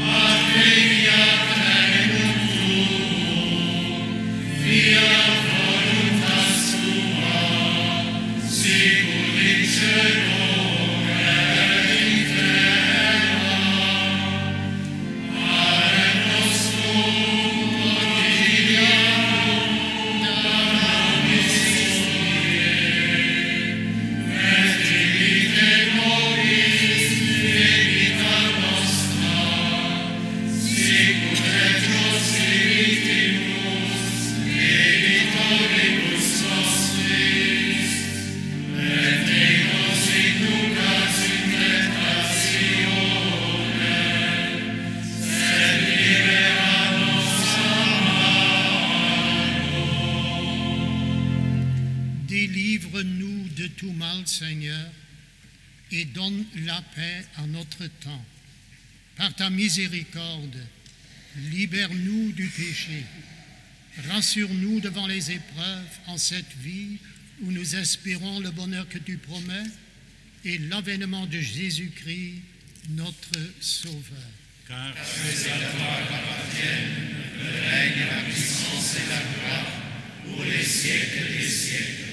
adveniat regnum tuum, fiat voluntas tua, sicur in cielo et in terra. Pane nostrum quotidianum da nobis hodie, et dimitte nobis debita nostra, sicut et nos dimittimus debitoribus nostris, et ne nos inducas in tentationem, sed libera nos a malo. Délivre-nous de tout mal, Seigneur, et donne la paix à notre temps. Par ta miséricorde, libère-nous du péché. Rassure-nous devant les épreuves en cette vie où nous espérons le bonheur que tu promets et l'avènement de Jésus-Christ, notre Sauveur. Car c'est à toi qu'appartiennent le règne, la puissance et la gloire pour les siècles des siècles.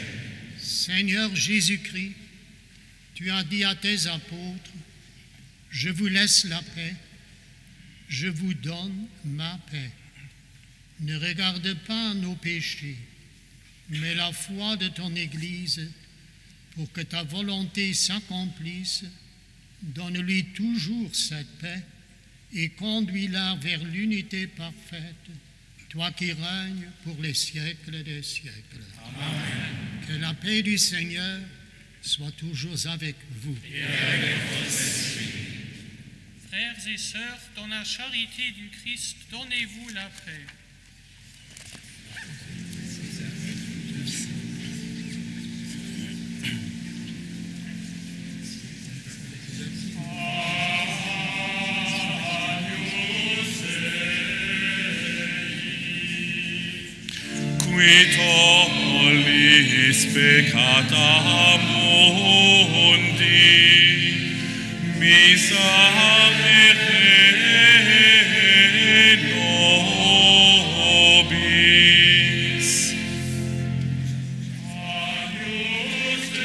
Seigneur Jésus-Christ, tu as dit à tes apôtres, je vous laisse la paix, je vous donne ma paix. Ne regarde pas nos péchés, mais la foi de ton Église, pour que ta volonté s'accomplisse. Donne-lui toujours cette paix et conduis-la vers l'unité parfaite, toi qui règnes pour les siècles des siècles. Amen. Que la paix du Seigneur soit toujours avec vous. Et avec votre esprit. Frères et sœurs, dans la charité du Christ, donnez-vous la paix. Qui tollis peccata mundi, miserere nobis. Agnus Dei,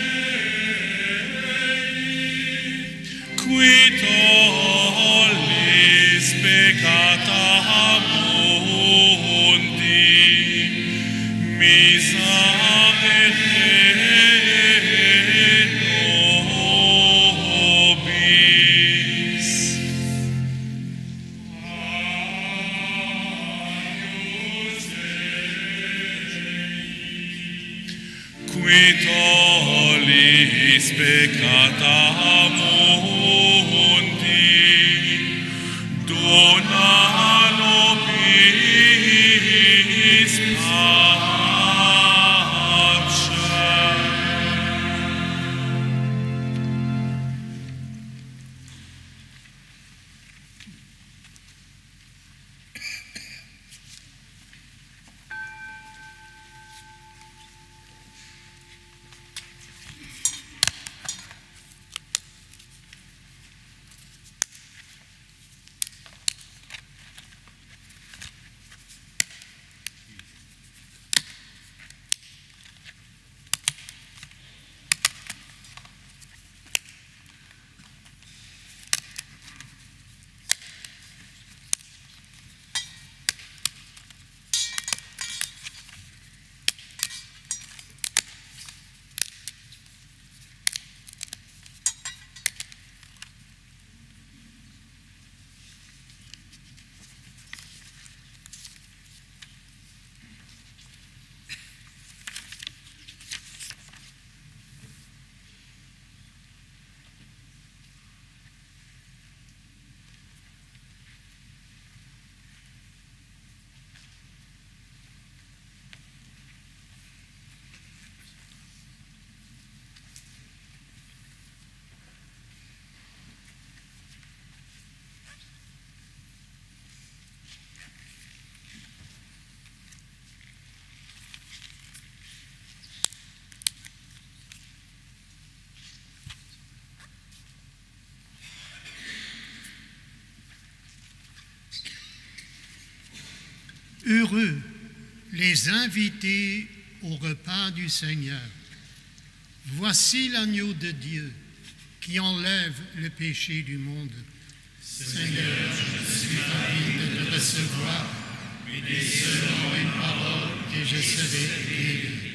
qui tollis peccata mundi, miserere nobis. Agnus Dei, qui tollis peccata mundi, dona nobis Heureux les invités au repas du Seigneur. Voici l'agneau de Dieu qui enlève le péché du monde. Seigneur, je suis pas digne de te recevoir, mais dis seulement une parole et je serai guéri.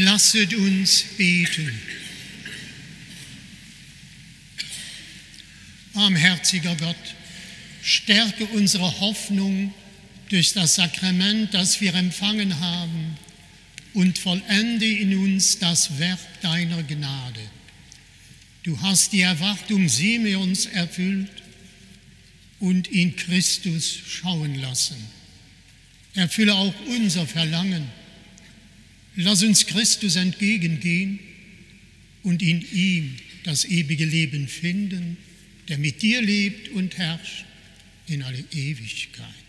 Lasset uns beten. Barmherziger Gott, stärke unsere Hoffnung durch das Sakrament, das wir empfangen haben, und vollende in uns das Werk deiner Gnade. Du hast die Erwartung Simeons erfüllt und in Christus schauen lassen. Erfülle auch unser Verlangen. Lass uns Christus entgegengehen und in ihm das ewige Leben finden, der mit dir lebt und herrscht in alle Ewigkeit.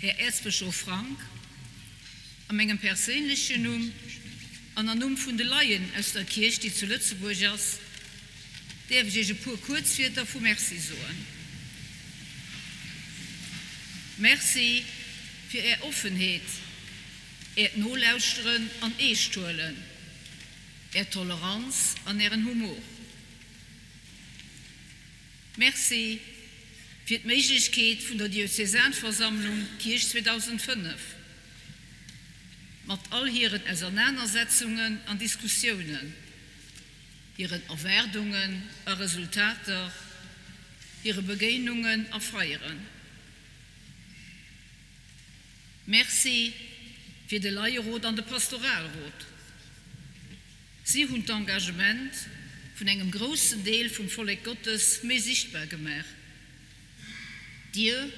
Herr Erzbischof Frank, an meinem persönlichen Namen, an der Namen von den Laien aus der Kirche, die zu Lützeburg ist, darf ich ein paar Kurzwörter von Merci sagen. Merci für Ihre Offenheit, Ihr Nolauschen an E-Stuhlen, Ihre Toleranz an Ihren Humor. Merci für die Möglichkeit von der Diözesanversammlung Kirche 2005, mit all ihren Auseinandersetzungen und Diskussionen, ihren Erwartungen und Resultaten, ihre Begegnungen und Feiern. Merci für den Leierrat und den Pastoralrat. Sie haben das Engagement von einem großen Teil vom Volk Gottes mehr sichtbar gemacht. Dir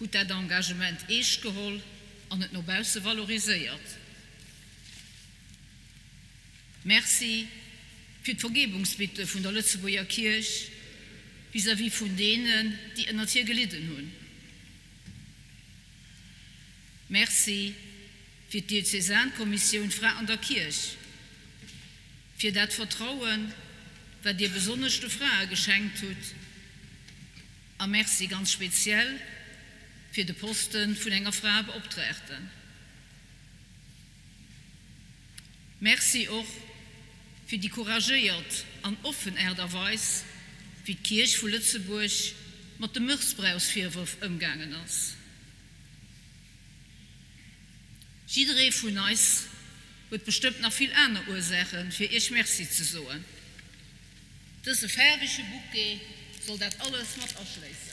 hat das Engagement echt geholt und es noch besser valorisiert. Merci für die Vergebungsbitte von der Lützeburger Kirche vis-à-vis von denen, die in der Tier gelitten haben. Merci für die Diözesankommission Frauen an der Kirche, für das Vertrauen, das dir besonders die Frage geschenkt hat. Und merci ganz speziell für den Posten von einer Frau Beauftragten. Merci auch für die couragiert und offenere Weise, wie die Kirche von Lützeburg mit dem Missbrauchsvorwurf umgegangen ist. Jeder von uns wird bestimmt noch viel andere Ursachen für ihr Merci zu sagen. Diese färbische Bouquet soll das alles noch ausschließen.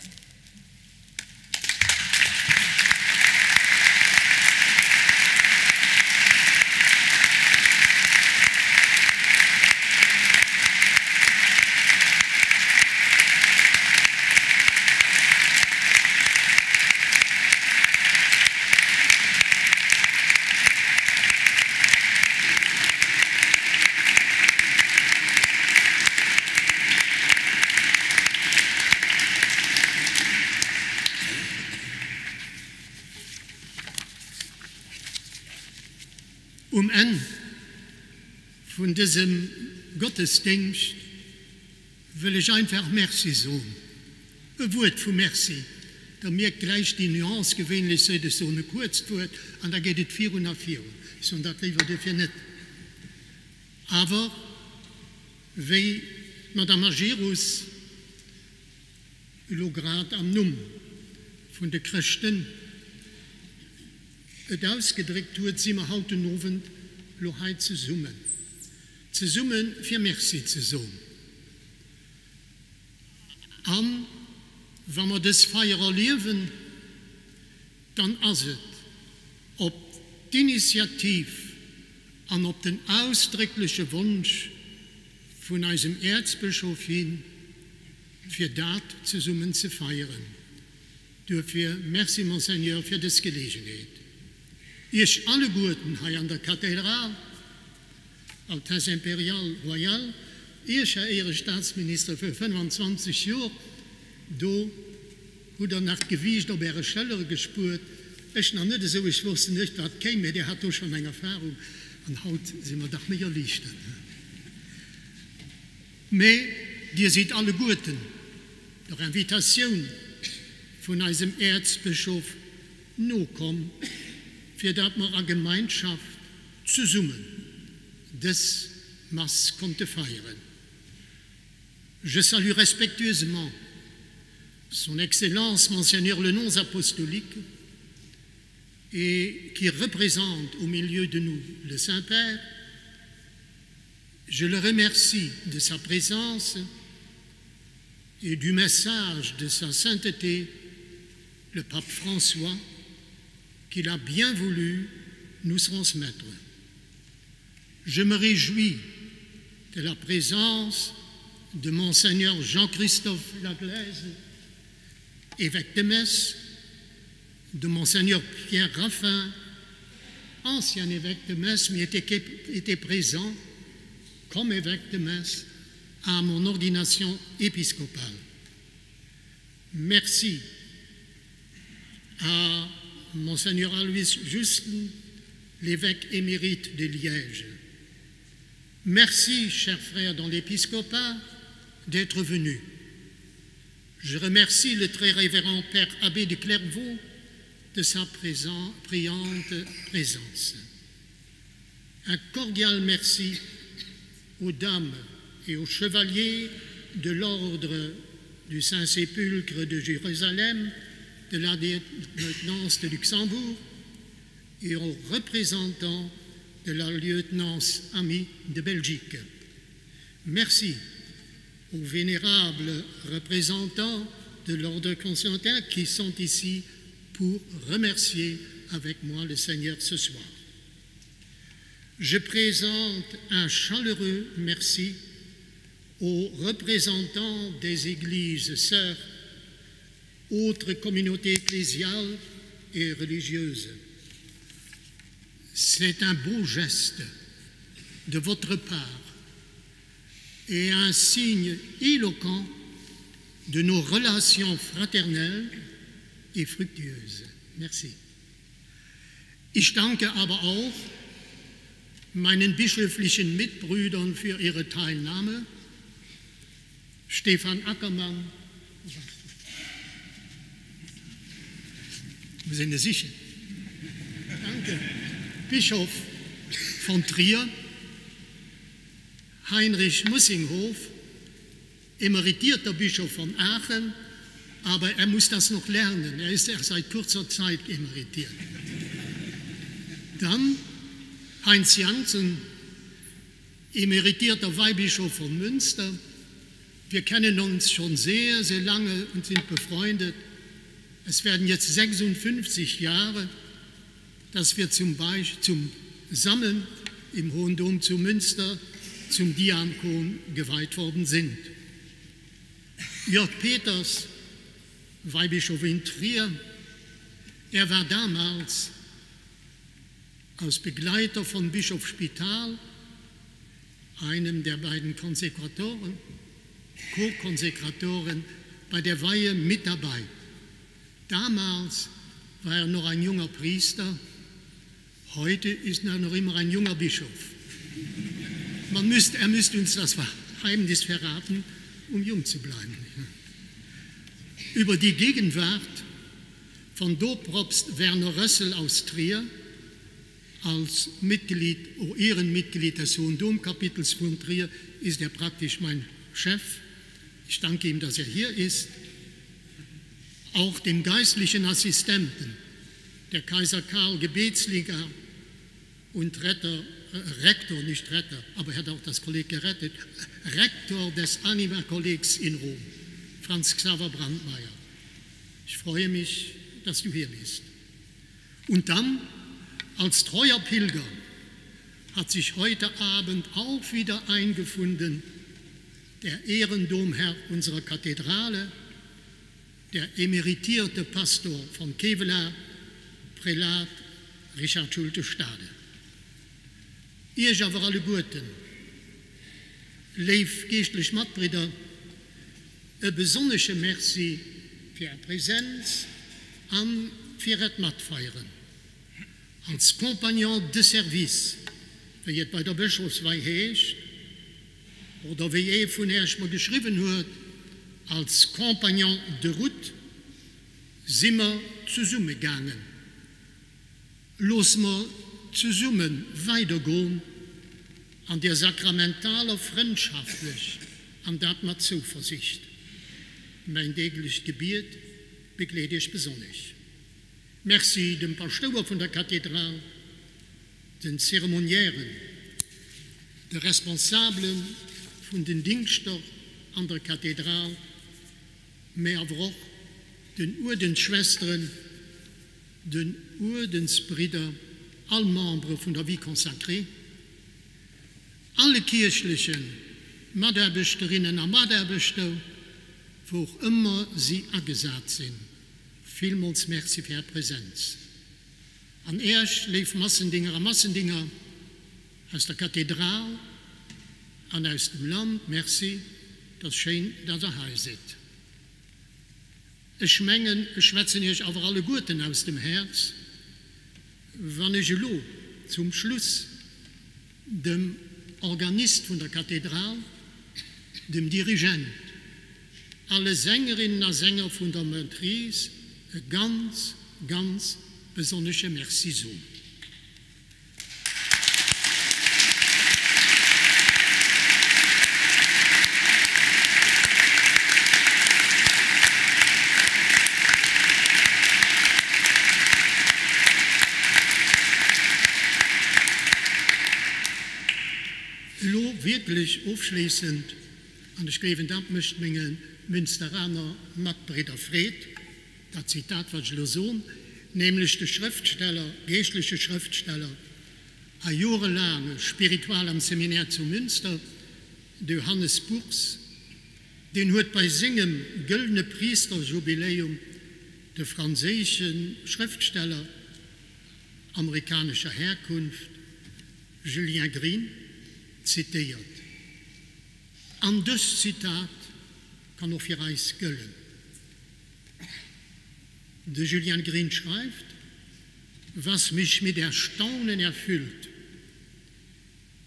Am Ende von diesem Gottesdienst will ich einfach Merci sagen. Ein Wort von Merci. Da merkt gleich die Nuance gewöhnlich, so das so eine Kurzwort, und da geht es 4 nach 4. So, und das lieber dafür nicht. Aber, wie Madame Agirus gerade am Namen von den Christen ausgedrückt wird, sind wir heute Abend heute zusammen. Zusammen für Merci zu sagen. Und wenn wir das Feier erleben, dann ist es, ob die Initiative und ob den ausdrücklichen Wunsch von unserem Erzbischof hin, für das zusammen zu feiern. Dafür merci, Monseigneur, für das Gelegenheit. Ich alle Guten hier an der Kathedrale, Altesse Imperial Royal, ich, Herr Staatsminister für 25 Jahre, da hat er nach Gewicht auf ihre Stelle gespürt. Ich noch nicht so, ich wusste nicht, was käme, der hat doch schon eine Erfahrung. Und heute sind wir doch mehr erleichtert. Aber ihr seid alle Guten, durch Invitation von unserem Erzbischof nachkommen, für das wir eine Gemeinschaft zusammen das Mass konnte feiern. Je salue respectueusement Son Excellence, Monseigneur le Nonce apostolique, et qui représente au milieu de nous le Saint-Père. Je le remercie de sa présence et du message de sa sainteté, le pape François, qu'il a bien voulu nous transmettre. Je me réjouis de la présence de Monseigneur Jean-Christophe Laglaise, évêque de Metz, de Monseigneur Pierre Raffin, ancien évêque de Metz, mais était présent comme évêque de Metz à mon ordination épiscopale. Merci à Monseigneur Alois Justin, l'évêque émérite de Liège. Merci, chers frères dans l'épiscopat, d'être venus. Je remercie le très révérend Père Abbé de Clairvaux de sa brillante présence. Un cordial merci aux dames et aux chevaliers de l'ordre du Saint-Sépulcre de Jérusalem, de la lieutenance de Luxembourg et aux représentants de la lieutenance amie de Belgique. Merci aux vénérables représentants de l'ordre Constantin qui sont ici pour remercier avec moi le Seigneur ce soir. Je présente un chaleureux merci aux représentants des églises sœurs, autres communautés ecclésiales et religieuses. C'est un beau geste de votre part et un signe éloquent de nos relations fraternelles et fructueuses. Merci. Ich danke aber auch meinen bischöflichen Mitbrüdern für ihre Teilnahme. Stefan Ackermann, wir sind sicher. Danke. Bischof von Trier, Heinrich Mussinghof, emeritierter Bischof von Aachen, aber er muss das noch lernen. Er ist erst seit kurzer Zeit emeritiert. Dann Heinz Janssen, emeritierter Weihbischof von Münster, Wir kennen uns schon sehr, sehr lange und sind befreundet. Es werden jetzt 56 Jahre, dass wir zusammen im Hohen Dom zu Münster zum Diakon geweiht worden sind. Jörg Peters, Weihbischof in Trier, er war damals als Begleiter von Bischof Spital, einem der beiden Co-Konsekratoren, bei der Weihe mit dabei. Damals war er noch ein junger Priester, heute ist er noch immer ein junger Bischof. Er müsste uns das Geheimnis verraten, um jung zu bleiben. Über die Gegenwart von Doppropst Werner Rössel aus Trier als Ehrenmitglied des Hohen Domkapitels von Trier ist er praktisch mein Chef. Ich danke ihm, dass er hier ist. Auch dem geistlichen Assistenten der Kaiser Karl Gebetsliga und Rektor, nicht Retter, aber er hat auch das Kolleg gerettet, Rektor des Anima-Kollegs in Rom, Franz Xaver Brandmeier. Ich freue mich, dass du hier bist. Und dann, als treuer Pilger, hat sich heute Abend auch wieder eingefunden der Ehrendomherr unserer Kathedrale, der emeritierte Pastor von Kevelaer, Prälat Richard Schulte-Stade. Ihr aber alle Guten, leif geistlich Matbrüder, ein besonderes Merci für Ihre Präsenz an Firet Matfeiern. Als Kompagnon de Service, wie jetzt bei der Bischofsweihe heißt, oder wie von erst mal geschrieben wird, als Kompagnon de Route, sind wir zusammengegangen. Lassen wir zusammen weitergehen an der sakramentalen Freundschaftlich, an der mit Zuversicht. Mein tägliches Gebet begleite ich besonders. Merci dem Pastor von der Kathedrale, den Zeremoniären, den Responsablen von den Diensten an der Kathedrale, mehr aber auch den Ordensschwestern, den Ordensbrüdern, alle Membres von der Vie Consacrée, alle kirchlichen Maderbesterinnen und Maderbester, wo auch immer sie angesagt sind. Vielmals merci für Ihre Präsenz. An erst lief Massendinger aus der Kathedrale und aus dem Land. Merci, das ist schön, dass ihr hier seid. Ich schwätze euch aber alle Guten aus dem Herz, wenn ich zum Schluss dem Organist von der Kathedrale, dem Dirigent, alle Sängerinnen und Sänger von der Matrice, ein ganz, ganz besonderes Merci so. Wirklich aufschließend, und ich gebe Dank möchte meinen Münsteraner Matbrüder Fred, das Zitat, was ich so, nämlich der Schriftsteller, geistliche Schriftsteller, ein jahrelang spiritual am Seminar zu Münster, der Johannes Buchs, den hat bei seinem Güldene Priesterjubiläum der französischen Schriftsteller amerikanischer Herkunft, Julien Green, zitiert. An das Zitat kann auch für Reis gelten. Der Julien Green schreibt, was mich mit Erstaunen erfüllt,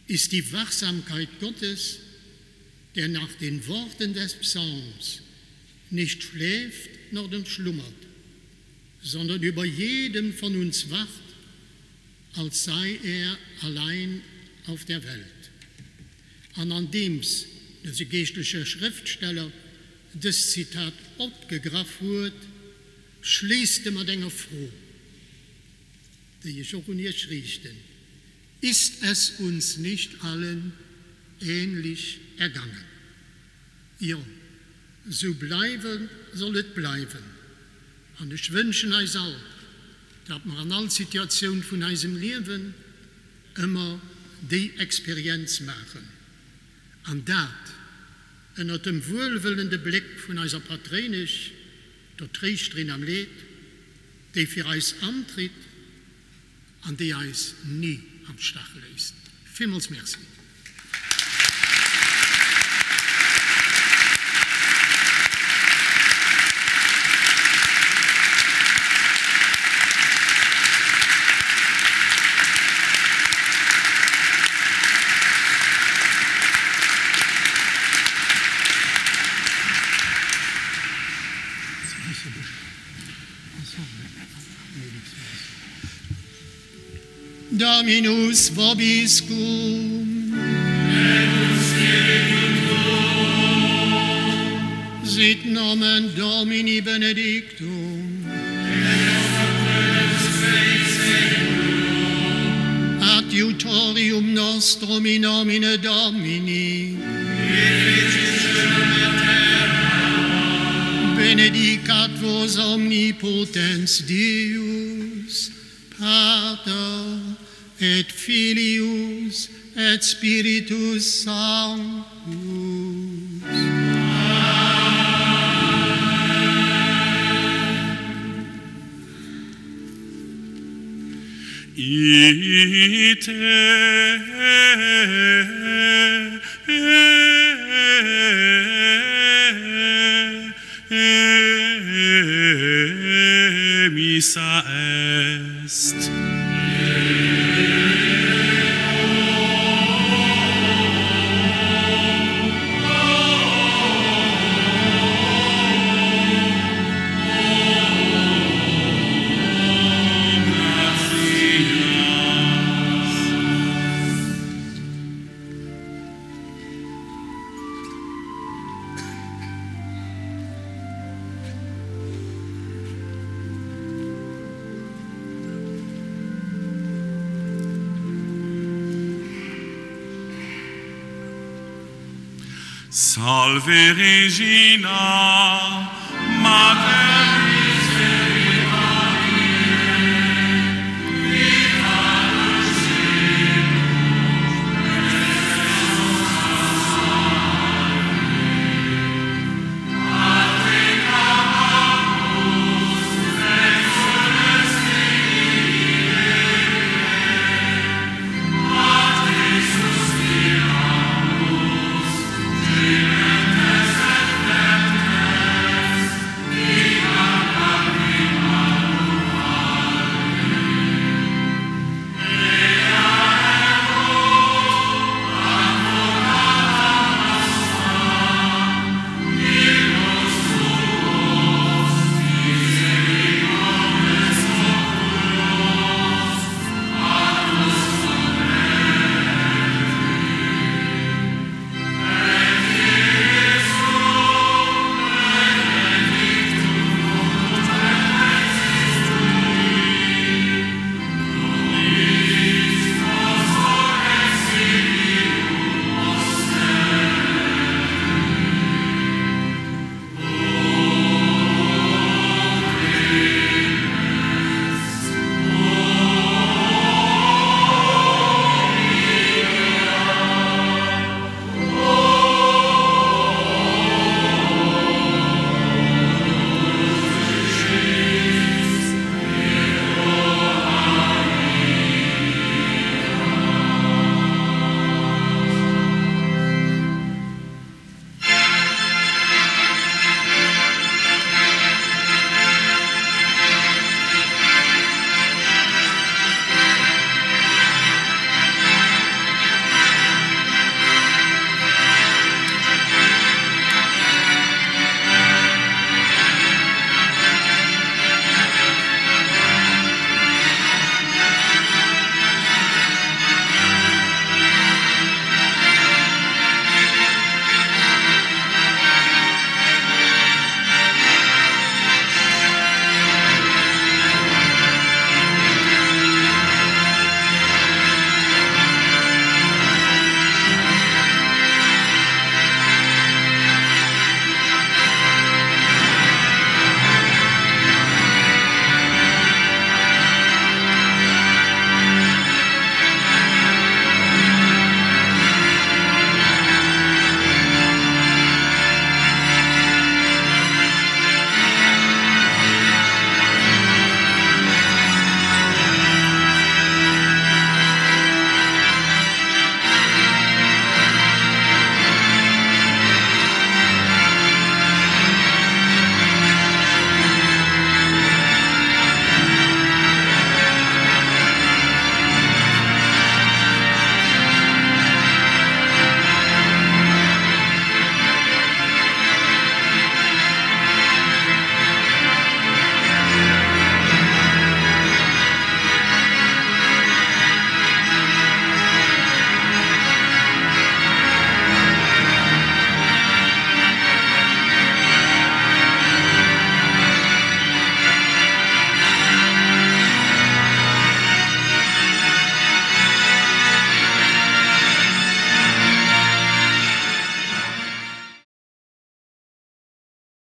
ist die Wachsamkeit Gottes, der nach den Worten des Psalms nicht schläft noch schlummert, sondern über jedem von uns wacht, als sei er allein auf der Welt. Und an dem der geistliche Schriftsteller das Zitat abgegriffen wird, schließt man denke froh, die ich auch nicht richten. Ist es uns nicht allen ähnlich ergangen? Ja, so bleiben soll es bleiben. Und ich wünsche euch all, dass wir in allen Situationen von unserem Leben immer die Experienz machen. Und das unter dem wohlwollenden Blick von unserer Patronisch, der Trägerin am Lied, die für uns antritt und die uns nie am Stachel lässt. Vielmals merci. Dominus vobiscum. Sit nomen Domini benedictum. Adiutorium nostrum in nomine Domini. Benedicat vos omnipotens Deus, Pater, et Filius, et Spiritus Sanctus. Ite missa est. Salve Regina, Mater